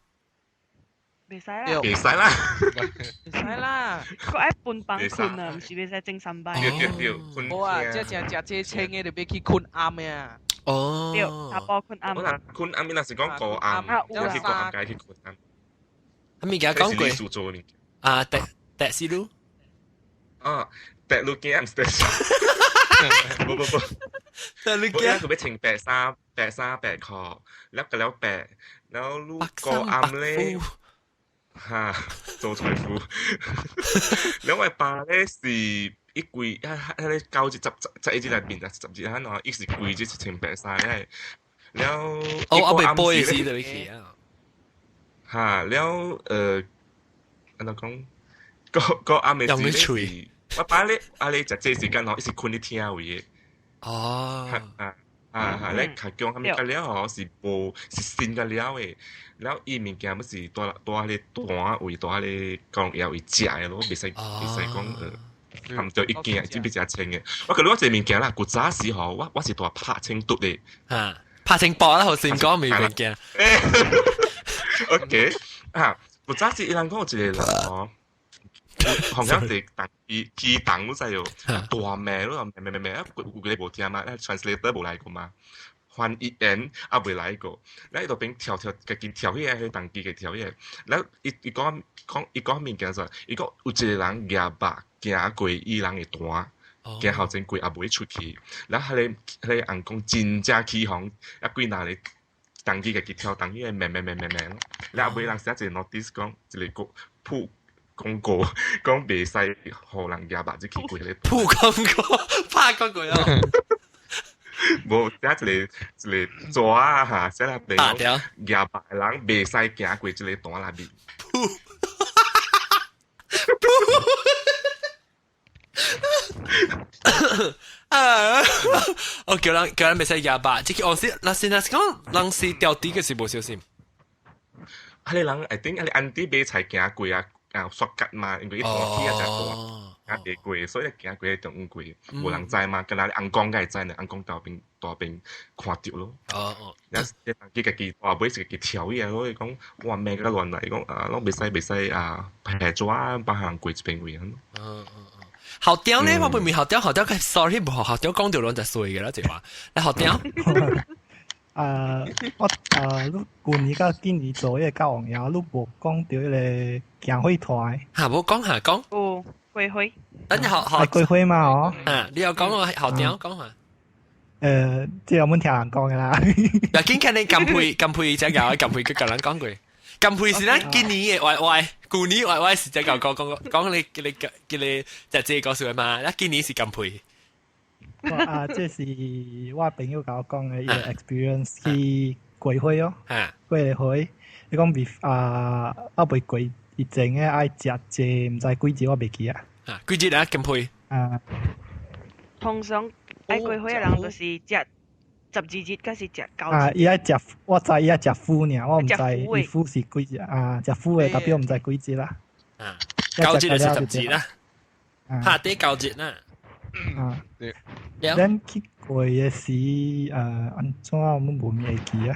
袂使啦，袂使啦，袂使啦，佢愛半幫困啊，唔是袂使正三擺。對，冇啊，即係借青嘅就俾佢困啱嘅啊。哦，對，阿波困啱。可能困啱，那是講個啱，有啲個啱解決困啱。阿咪而家講句做呢？啊，第四路。啊，第六件唔係。冇。第六件佢俾情白衫白褲，แล้วก็แล้วแปะแล้วลูกก็啱咧。嚇，做財富。兩位爸咧是一櫃，喺交接執一支入邊啊，執住喺度，一時櫃住情白晒咧。แล้วเอาไปโปรยสิเดี๋ยวไปเขียน嚇，แล้วอันนั้นก็啱嘅字咧。我爸咧，阿你就這時間我一時困啲聽位嘅。哦。你係講係咪個料嗬？是部是新嘅料嘅，然後伊物件唔是多你單位多你講要為食嘅咯，袂使講含着一件只比較清嘅。我覺得我這物件啦，古早時候我是大拍清嘟嘅。拍清薄啦，好先講未物件。OK 古早時伊人講一個人嗬。好像是機檔都在有大名咯，咩啊！佢哋冇聽嘛，translator 冇嚟過嘛，翻譯員啊未嚟過，然後度邊跳嘅跳起去當機嘅跳起，然後伊講物件就，伊講有一個人廿八行過伊人嘅單，行後真貴也袂出去，然後佢哋人講真正起航，一幾拿嚟當機嘅跳當機嘅咩，然後尾人寫一個 notice 講一個鋪。廣告講未使可能廿八隻機會嚟鋪廣告，拍廣告啊！冇，一個抓嚇，即係俾廿八人未使行過一個單那邊。我叫人未使廿八，即係我先嗱先講，人是掉底嘅是冇小心。係你人，I think 你安啲俾齊行過啊！縮緊嘛，因為一段天就大，啱地貴，所以行過仲貴，冇人知嘛。跟住你硬講梗係知呢，硬講大邊看到咯。有啲機嘅機話每時嘅條嘢咯，講話咩嘅亂嚟講攞未使平咗啊，把行貴一邊位咯。學雕咧，我唔係學雕嘅 sorry 唔學雕講條亂就衰嘅啦，就話你學雕。我你半而家建議做嘅教王友，你冇講到咧行會團。冇講下講。哦，歸會。等陣學歸會嘛哦。你又講我學雕講下。即係我們聽人講嘅啦。又見你撳配隻牛，撳配佢個人講句。金配是咱今年嘅 Y， 舊年 Y 是只講你就自己講笑嘛，咱今年是金配。這是我朋友甲我講嘅伊個 experience 去過火哦，過嚟火，你講比我未過以前嘅愛食隻唔知幾隻我未記啊。幾隻啊金配？通常愛過火嘅人就是食12節，嗰是食9節。伊愛食，我知伊愛食麩爾，我唔知伊麩是幾隻啊？食麩嘅，特別我唔知幾隻啦。9節就10節啦，拍啲9節啦。咱去過嘅時，安怎我們無咩會記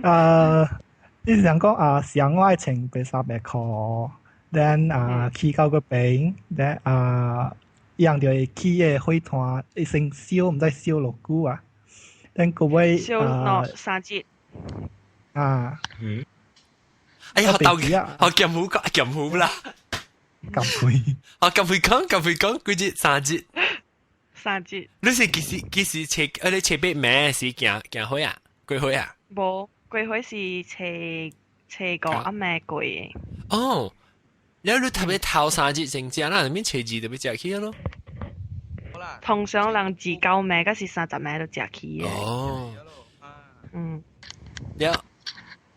啊？你是想講上我穿白衫白褲，then 去到個邊，then 樣就會去嘅火炭，一先燒，唔知燒落久啊，then 個尾燒落3節。哎呀，我劍虎啦，金配講，幾節3節。3節。你是幾時切？你切白咩？是行火啊？過火啊？無，過火是切個阿咩過嘅。哦，แล้ว你特別頭3節成隻啦，入面切字特別食起咯。通常人自9咩，嗰是30咩都食起嘅。哦，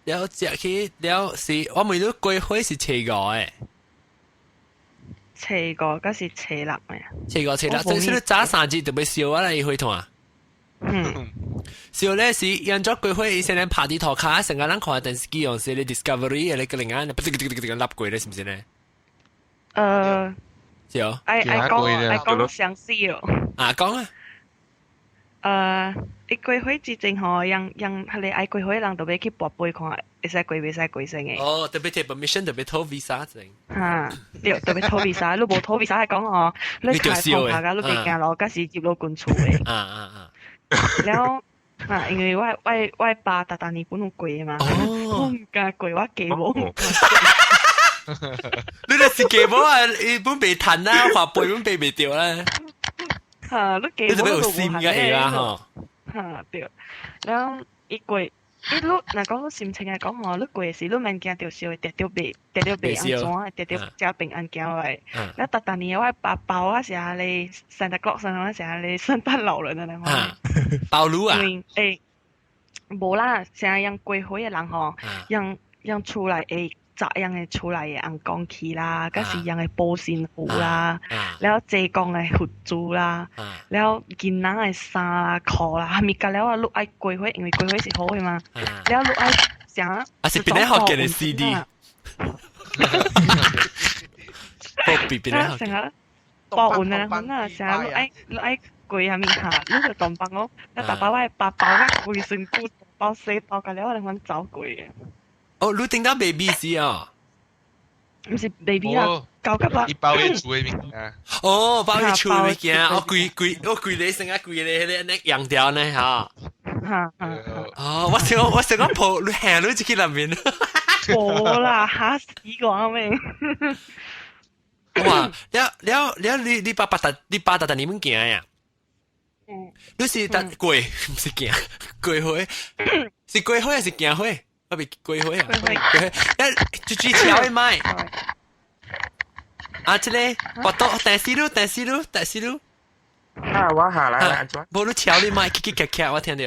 了食起了是，我問你過火是切個誒。切個嗰是切辣咩？切個，即係你炸3節特別燒啊！你會痛啊？燒咧是用咗過火，以前咧拍啲圖卡，成個人看電視機用時，你 Discovery 你個另外，不立過咧，是唔是咧？是哦。愛講詳細哦。講啊。你過火之前吼，讓你愛過火人特別去拔杯看，會使過未使過先嘅。哦，特別 take permission， 特別拖 visa 正。對，特別拖 visa，你無拖 visa 係講哦，你太放下噶，你別驚咯，嗰時接落官處嘅。แล้ว因為我爸特日本好貴嘛，我唔敢貴，我寄冇。你就是寄冇啊？日本被彈啦，華貝本被未掉啦。你寄冇都冇線嘅係啦，嗬。對，然後一貴，你嗱講心情係講嗬，你貴時你免驚掉燒，跌掉白安怎，跌掉食平安驚來。แล้ว特年我爸包啊時候你Santa Claus嗰時候你聖誕老人啊嘛。包爐啊？冇啦，成日用過火嘅人嗬，用出來誒。雜樣嘅出來嘅紅光旗啦，嗰時樣嘅保鮮壺啦，แล้ว浙江嘅佛珠啦，แล้ว囡仔嘅衫啦、褲啦，係咪㗎？แล้วลูก愛過火，因為過火是好嘅嘛，แล้วลูก愛成是邊啲學嘅 CD？成日博換嘅人啊，成日ลูก愛過係咪嚇？呢個當幫我，แล้ว大包8包嘅過成股包4包㗎，แล้ว我哋揾走過嘅。哦，你聽到 baby 是啊？唔是 baby 啦，9級啦。一包嘢做嘅物件。哦，包嘢做嘅物件，我貴你成啊貴你迄個羊條呢嚇。哦，我想講抱你行你自己入面。冇啦，嚇死我咩？哇！你爸特你們驚呀？你是特貴唔是驚貴會？是貴會還是驚會？我被過火啊！就住條嘅買。這個我到第四路。我下來安怎？無你條你買，咔，我聽到。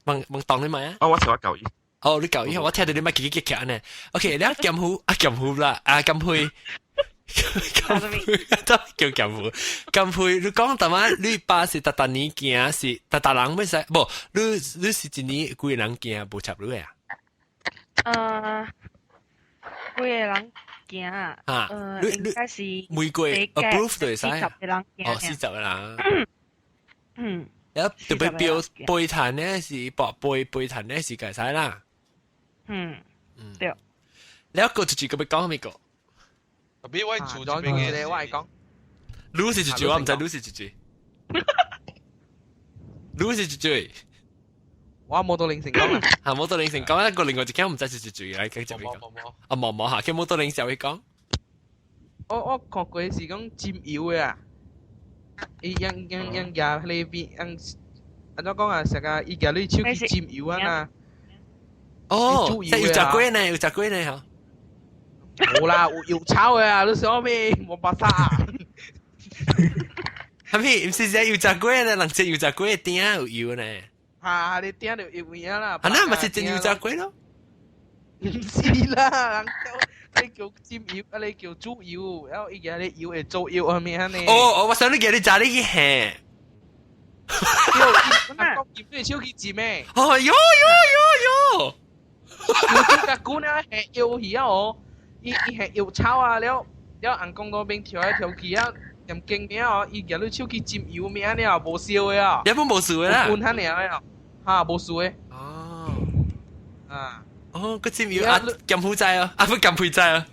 問當你買啊？我條我舊衣。哦，你舊衣，我聽到你買咔呢。OK，你劍虎啦，金配。都叫金配，你講特晚你爸是特年驚是特人咩使？不，你是一年幾個人驚無插你啊？幾個人驚啊？應該是每個 approve 都會使。40個人驚。哦，40個人。然後特別標背彈呢是薄背彈呢是計使啦。對。然後個就個要講咩個？特別我做咗邊嘅，我係講。你是住，我唔知你是住。你是住。我冇到凌晨講啦。冇到凌晨講一個另外一間唔知是住嘅，繼續講。冇嚇，佢冇到凌晨會講。我講過是講佔妖嘅啊。yang ya lebi yang ano講啊成日依家你超級佔油啊呐，哦，即係要雜龜呢，要雜龜呢嚇。冇啦，有炒嘅啊，你想咩？冇白沙啊！係咪？唔是只要雜龜呢，人只要雜龜點有油呢？嚇，你點就要嘢啦。啊，那咪是真要雜龜咯？唔是啦，人你叫佔油，啊你叫豬油，然後依家你油係做油係咩呢？哦，我想你叫你炸你去下。講鹽都係超級佔咩？哦，有。你個姑娘係油魚啊哦。伊係要炒啊，了人講嗰邊跳來跳去啊，咁勁嘅啊，伊日你超級佔油咩啊，無燒嘅啊，一般無事嘅啦，半下嚟啊，嚇無事嘅，哦，啊，哦，個佔油啊，咁好滯啊，啊，唔咁配滯啊，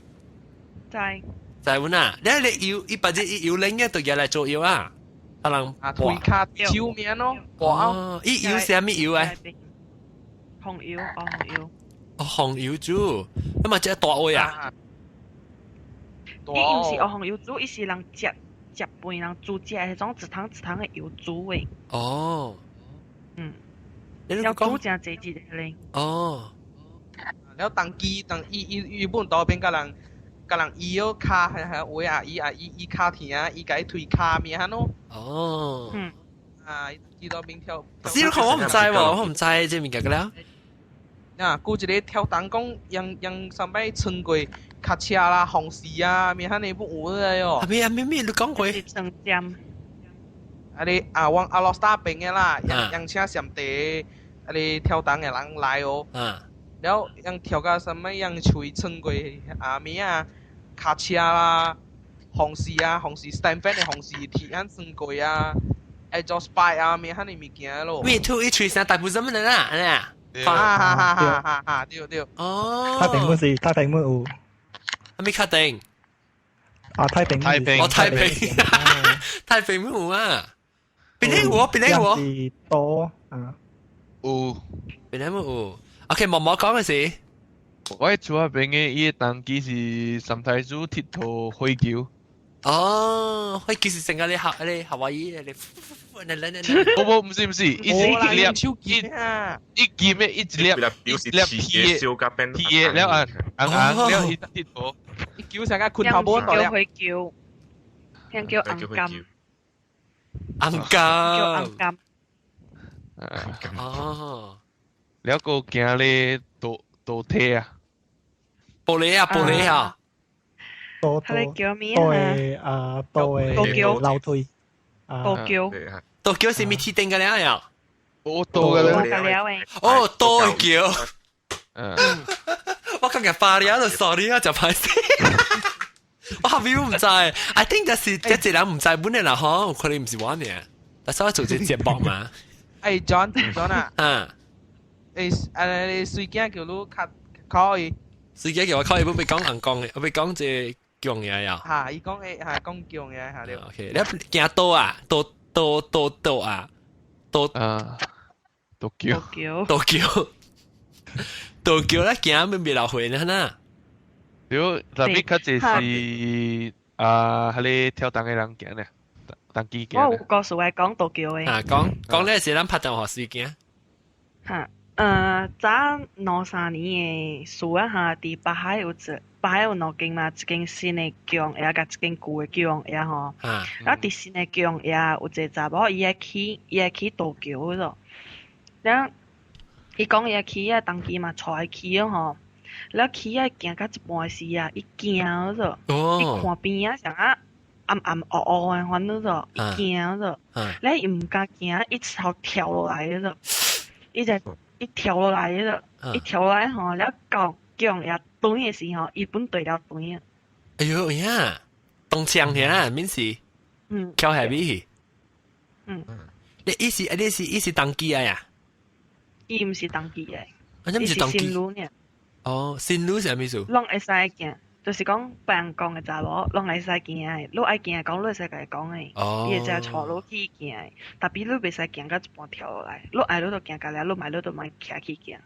在滯啊，你油，伊把啲油拎嘅對嘢嚟做油啊，可能啊，推卡超面咯，哦，伊油係咩油啊？紅油，紅油。哦，紅油豬，咁咪即係大胃啊？伊唔是學紅油豬，伊是人食飯人煮食迄種一湯的油豬味。哦，要煮正濟隻咧。哦，แล้วตังกีตังอีปุ่นต่อเป็นกำลังอีโอคาฮะโอ้ยอีคาเถียอีไก่ถุยคามีฮะโน哦，อีต่อเป็นเที่ยว呢個我唔知喎，我唔知即係面嘅啦。啊，估一個跳彈講yang sampai 春季卡車啦、紅事啊，咪哈你不有嘅喲。咩？你講過？是成針。你往阿羅斯達邊嘅啦，yang車上地，你跳彈嘅人來哦。แล้วยัง跳個什麼ยัง隨春季咩啊卡車啦、紅事 Stanford 嘅紅事體驗春季啊，exhaust pipe 啊，咪哈你物件咯。咩？2 1 3大部什麼人啊？係啊？對。哦，太平門有，係咪確定？啊，太平，太平門啊！邊啲喎？是多啊，有，邊啲有 ？OK，毛講嘅事。我喺厝下邊嘅伊當機是三太子鐵頭灰球。哦，灰球是成個你夏威夷你。我唔是，一粒超級啊！一劍咩？一粒表示鐵燒甲邊鐵了了一鐵頭。叫成個拳頭冇到了。佢叫，人叫硬金。硬金。哦。了個行咧倒梯啊。玻璃啊。多叫咩啊？多嘅樓梯。多叫是咪鐵定嘅了呀？多嘅了。哦，多叫。我今日發了就 sorry 啊，就排先。我後面唔知 ，I think 就是一隻人唔知本嚟啦，嗬，佢哋唔是玩嘅，但係我做隻節目嘛。John 啊，你水鏡叫你可以。水鏡叫我可以，我被講硬講嘅，我被講隻講嘢呀。嚇，伊講誒係講講嘢係了。OK，你行多啊，多啊，多咧行咪未落去呢啦。了，特別較濟是迄個跳檔嘅人行咧，當機行咧。我有故事係講多橋嘅。講咧是咱拍檔學水鏡。嚇，早2-3年嘅事啊嚇，佇北海有兩間嘛，一間新嘅橋也甲一間舊嘅橋也吼。然後佇新嘅橋也有一個查某，伊會去渡橋嗰度。然後伊講伊會去啊，當期嘛帶去啊吼。然後去啊行到一半時啊，伊驚嗰度，伊看邊啊像啊暗黑嘅反正度，伊驚嗰度。然後伊唔敢行，伊只好跳落來嗰度，伊跳落來嗰度，伊跳落來吼，然後到橋也斷嘅時候，伊本對了斷啊。哎呦呀，動槍嘅免是，跳下邊。你伊是當機啊呀？伊唔是當機嘅，伊是新路呢。哦，新路是咩意思？攏會使行，就是講別人講嘅查某，攏會使行嘅。你愛行講，你會使甲伊講嘅。伊會只帶你去行嘅，特別你袂使行到一半跳落來。你愛你就行到來，你買你就買徛去行。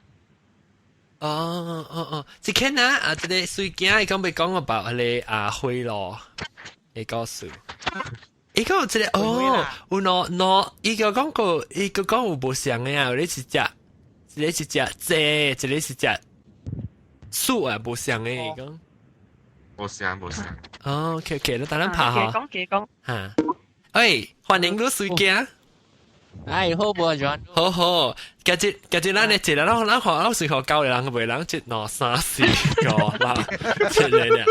即係呢即個水鏡，伊講要講about迄個花路嘅故事。伊個即個哦，有喏，伊個講過，伊個講有無相嘅啊，有啲是只，一個是只蔗，一個是只素啊，無相嘅伊講。冇聲冇聲。哦，OK，你等陣拍下。講。嚇，喂，歡迎你水鏡。哎，好不，John？ 好好，今日咱哋一日咱學老師學教嘅人嘅袂人一兩三四個啦，七嚟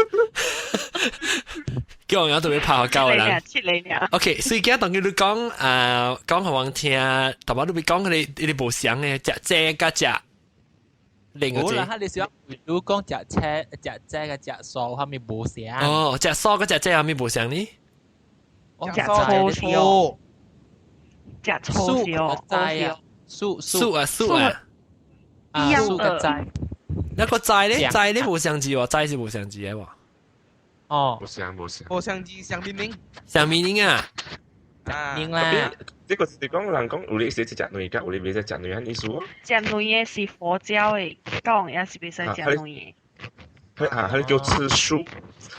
叫我有特別拍學教嘅人。七嚟。OK， 所以今日當佢哋講互我聽，頭先都別講佢哋無相嘅，隻蔗甲隻。好啦，佢哋想如講隻車、隻蔗嘅隻數，係咪無相？哦，隻數嗰隻蔗係咪無相呢？隻粗燒。只粗燒，齋啊，素啊，素嘅齋，一個齋咧，齋咧冇相字喎，齋是冇相字嘅喎。哦，冇聲冇聲。冇相字上面拎，上面拎啊，拎啦。呢個是講人講有你寫隻女嘅，有你別隻隻女嘅意思喎。隻女嘅是佛教嘅，講也是別使隻女嘅。佢叫吃素，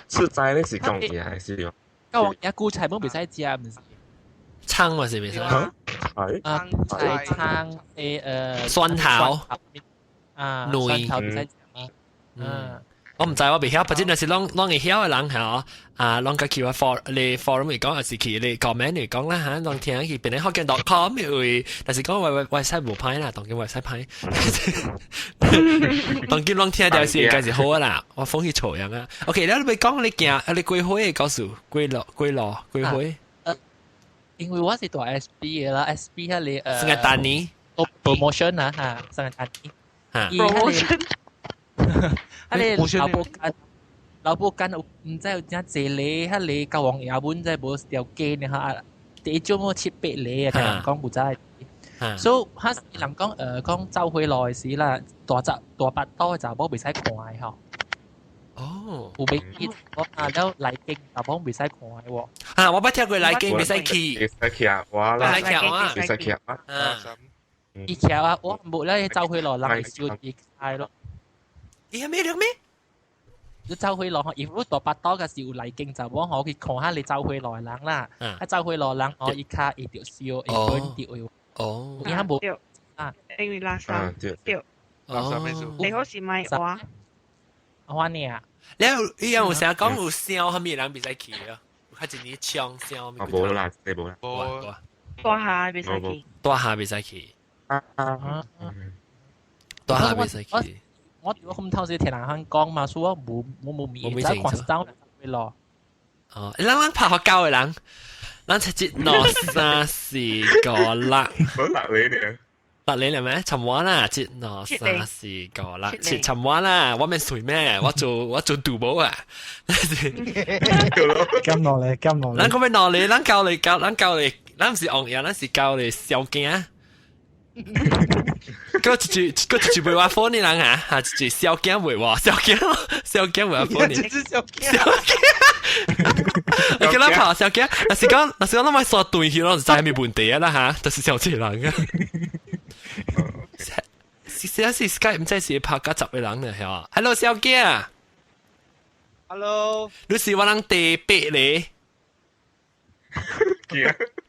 吃齋咧是講嘢還是點？講嘢菇菜冇別使食，唔是。葱嘛是咪先？係葱蒜頭啊，燴蒜頭唔使我唔知我未曉，或者那是啷會曉嘅人嚇啊，啷個叫啊 forum 嚟講，還是佢嚟 comment 嚟講啦嚇，啷聽佢變嚟學緊 .com 會，但是講website 冇歹啦，當然 website 歹，當然啷聽掉是梗是好啊啦，我風氣錯樣啊。OK，你咪講你行，你歸會告訴歸會。因為我是做 SB 嘅啦，SB 係你聖誕呢 promotion 啊嚇，聖誕呢嚇 promotion，係你老婆間唔知有隻謝你，係你交往日本真係冇條件嘅嚇，第一種我切俾你啊，聽人講唔知，所以嚇人講走回來時啦，大把多就冇俾使看嚇。哦，有俾見我แล้ว嚟勁就冇俾使看喎。啊，我不聽過嚟勁未使騎，未使騎啊，哇啦，未使騎啊，未使騎啊。以前啊，我冇咧走回來人笑跌曬咯。咦咩咩？你走回來，如果大把多嘅時候嚟勁就冇可以看下你走回來人啦。一走回來人我一卡一條笑，一本掉喎。哦，而家冇啊，因為垃圾掉。你好似咪話？我呢啊，你有成日講有聲，係咪人別使騎啊？開始你槍聲，冇啦，你冇啦。多下別使騎，多下別使騎，多下別使騎。我咁頭先聽人講嘛，所以我冇面，就係看到會咯。哦，咱拍學教嘅人，咱直接攞34個啦。冇辣你哋。嗱你嚟咩？尋晚啦，接攞34個啦，接尋晚啦，我咩水咩？我做杜寶啊！咁落嚟，咁落嚟。咱咁樣落嚟，咱教你，咱唔是戇人，咱是教你小驚。嗰一句話科你人啊，嚇一句小驚會話，小驚會話科你。小驚。你叫咱拍小驚，但是講咱咪刷對去咯，就係咪問題啊啦嚇，就是小氣人啊。是 Skype 唔知是拍加10個人嘅係嘛 ？Hello 小驚 ，Hello，你是我人第八咧，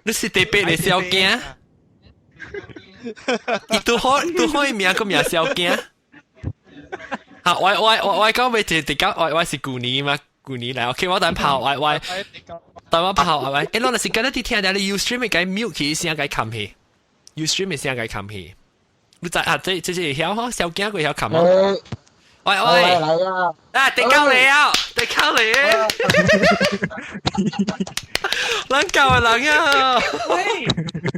你是第八咧小驚，伊都可以名個名小驚。好，我講未第9，我是舊年嘛，舊年嚟 ，OK， 我等跑我，等我跑我，誒，我是今日啲聽到你 Ustream 嘅 mute 佢先解冚去 ，Ustream 嘅先解冚去。你在啊？這曉嗬，小驚佢曉冚嗬。喂，嚟啦！啊，地溝嚟啊，地溝嚟！撚教啊撚啊！喂，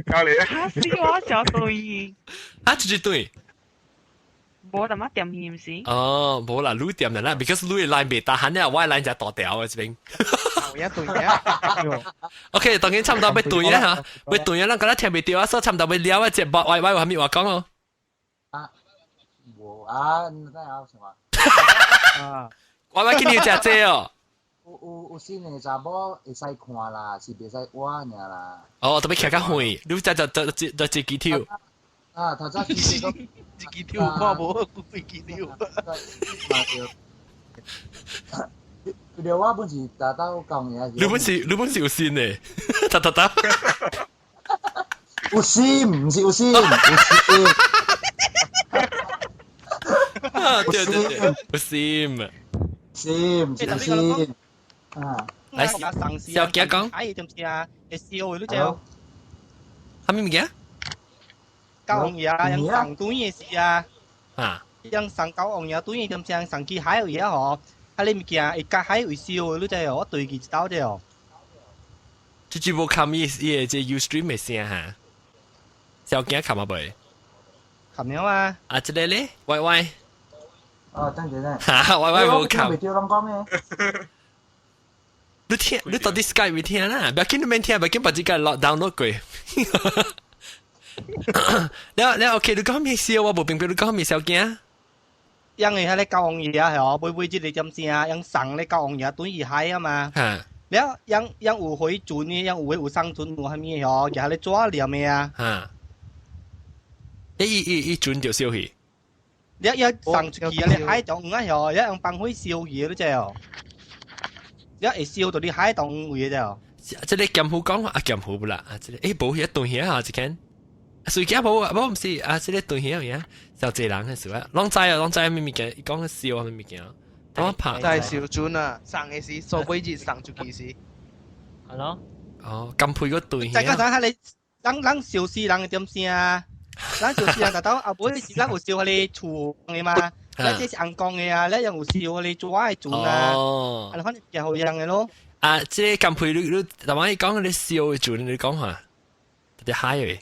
教你啊！嚇死我咗對，啊，絕對。冇得乜點驗時。哦，冇啦，擼點啦，because 擼嘅 line 未打閒咧，我嘅 line 就大條嘅這邊。一對啊 OK，當然差唔多要對啦嚇，要對啦，覺得聽未掉啊，所以差唔多要聊一隻博，喂，話咩話講哦？啊，你真係有情況。喂，見你有隻姐哦。有新嘅查某會使看啦，是袂使畫爾啦。哦，特別騎較遠，你就自己跳。啊，頭先自己跳，我冇自己跳。佢條我本是打到講嘢。你本是有線嘅，得。有線唔是有線，對，有線。線啊！來，小姐講，哎，點知啊？會笑嘅都就。係咩物件？教紅嘢啊，人上對嘅事啊。啊。人上教紅嘢對嘅點知上去海嘢嗬？係你物件會加海會笑嘅都就我對佢知道就。即部看伊即 Ustream 嘅聲嚇。小姐看嘛袂？看了啊。啊，即個咧，Y。哦，等陣咧。嚇，Y 冇看。未掉攏講嘅。你到底 Skype 未聽啦？不要緊你免聽，不要緊把這個 download 過。你 OK？你講咩笑？我冇明白你講咩小驚？因為喺你教紅嘢係哦，每即你點先啊？因上你教紅嘢對於海啊嘛。嚇。แล้วยังอู่หอยจุนนี่ยังอู่สังจุนอู่係咩嗬？又係你做了咩啊？嚇！一轉就燒去。一上出去啊！你海當啊嗬，一樣放開燒嘢都啫。一會燒到你海當嘢啫。即係劍虎講啊，劍虎不啦啊！即係冇一段嘢啊，只間。水家冇唔是啊！即係段嘢嘢，就濟人嘅事啊。啷知咩物件？講燒啊咩物件啊？我拍。就係燒轉啊！上嘅事，所謂節上出去事。係咯。哦，咁配嗰段嘢。再加上係你，人燒死人嘅點先啊？咱就是人達到啊，每時咱有燒喺你厝嘅嘛，咱這是硬講嘅啊，咱又有燒喺你做愛做啊，啊，反正又好樣嘅咯。啊，即係咁配你，但係講你燒嘅做，你講下，特別嗨嘅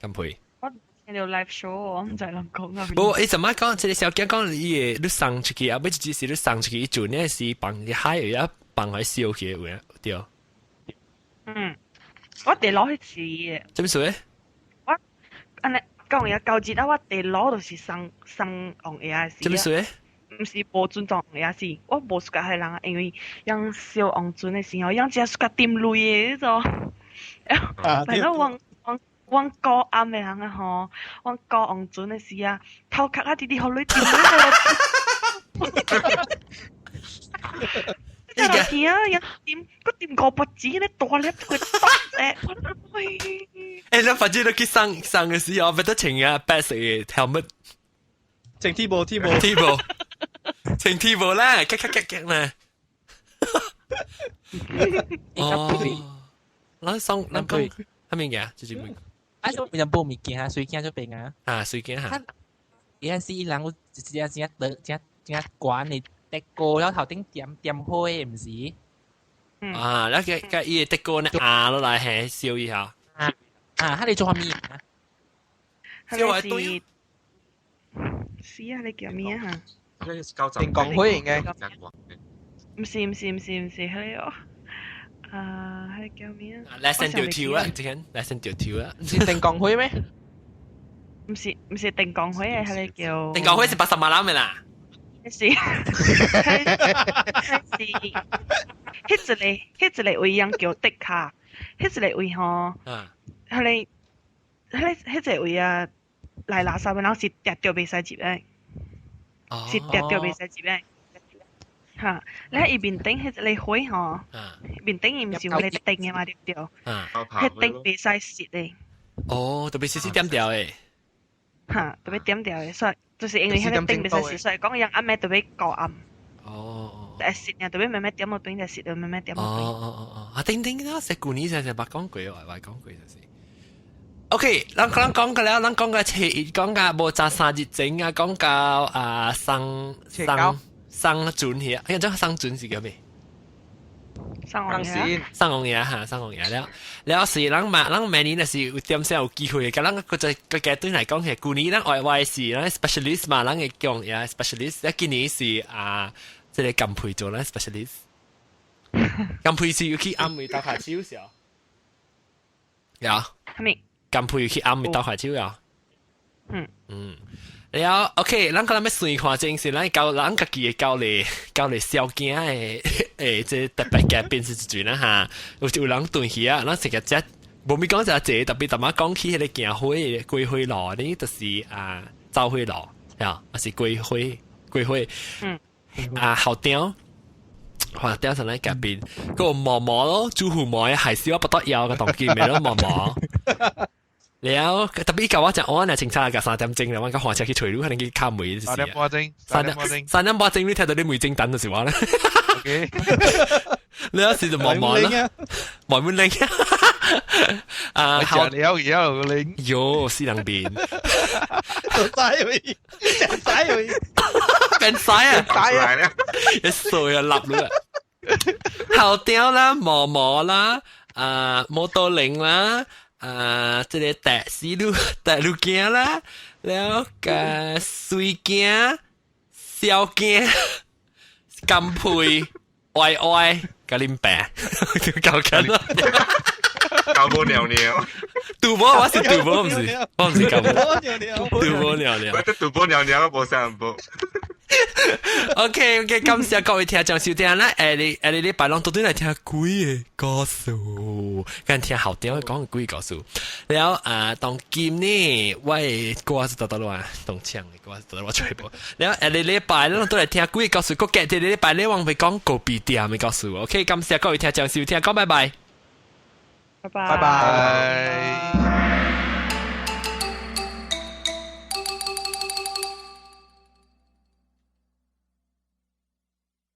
咁配。我聽到 live show，我唔知諗講啊。不，你怎麼講？即係小驚講你上出去啊，不只是你上出去做，你係是幫你嗨嘅，一幫佢燒嘅喎，對。我哋攞去試嘅。做咩事？我安尼。講嘢交節啊！我地攞就是生紅嘢事。做咩事？唔是無尊重嘢事，我無suka係人，因為樣燒紅尊嘅時候，樣只 suka 點淚嘅啫。係咯，往高暗嘅人啊吼，往高紅尊嘅時啊，頭殼啊啲啲好女點淚。你就見啊，人點個點個脖子咧，大粒佢得誒。你反正都去上嘅時候，不得穿啊白色嘅 helmet， 整 T 步，穿 T 步啦，咔啦。哦，咱講係咩嘅？就是咩？啊，就變咗報物件啊，水件就變啊。啊，水件嚇。有陣時人會只管你得過แล้ว頭頂點開唔是？啊，แล้ว個伊得過呢壓落嚟係燒一下。啊，你做咩啊？燒係對。是啊，你叫咩啊？定講開嘅。唔是，係哦。係叫咩啊？Less than 條條啊，之前 less than 條條啊。唔是定講開咩？唔是定講開嘅，係你叫。定講開是80萬攬嘅啦。係迄一個位樣叫迪卡，迄一個位吼。迄個位啊，來垃圾嘅人是跌掉袂使接嘅，是跌掉袂使接嘅。嚇，你喺伊面頂迄個火吼，面頂伊毋是有個頂嘅嘛，對唔對？迄頂袂使蝕嘅。哦，特別是點掉嘅。嚇，特別點掉嘅，所以就是因為迄個頂袂使蝕，所以講樣暗暝特別高暗。哦。但係蝕呀，特別慢慢點到頂就蝕到慢慢點到頂。哦，啊頂啦，食舊年成白講句話講句就是。OK，咱講嘅了，咱講嘅切，講嘅無雜三日整啊，講到生準嘢，哎呀，即係生準是叫咩？生紅嘢嚇，生紅嘢了是咱明年就是有點先有機會嘅，咱個就個階段嚟講係舊年咱外是咱 specialist 嘛，咱嘅講嘢 specialist，今年是即係金培做咱 specialist， 金培是要去暗暝鬥下手時候，有。係咪？金培去暗暝鬥下手呀。了 OK， 咱講咩算看正是咱教咱家己嘅教嚟小驚誒，即特別嘅變是一轉啦嚇。有人斷去啊，咱成日只無咪講就係特別特別講起迄個行花桂花路呢，就是走花路呀，還是桂花校長或者上嚟隔邊個毛毛咯，朱胡毛係少不得有個當見面咯毛毛。แล้ว特別舊話就我呢清查個3點鐘啦，我個火車去除咗，可能去卡梅。3點半鐘，3點半鐘你睇到啲梅精等嘅時候咧。OK， 你有時就毛毛啦，毛毛零啊，好了個零，喲，四兩邊，變曬啊，一碎啊，立咗。後雕啦，毛毛啦，摩托零啦。即係大路鏡啦，แล้วก็水鏡、小鏡、金配、愛個林白，搞緊啦，搞波尿尿，賭波我是賭波唔是，我唔是搞波，賭波尿尿，我得賭波尿尿我冇上波。OK， 感謝各位聽眾收聽啦。你禮拜六到底嚟聽鬼嘅歌數，跟聽後點講嘅鬼歌數。แล้ว當今呢，喂歌是得咯啊，當唱嘅歌是得咯，全部。แล้ว你禮拜六都嚟聽鬼嘅歌數，個嘅你禮拜六我會講個別點嘅歌數。OK，感謝各位聽眾收聽，講拜拜，拜拜，拜拜。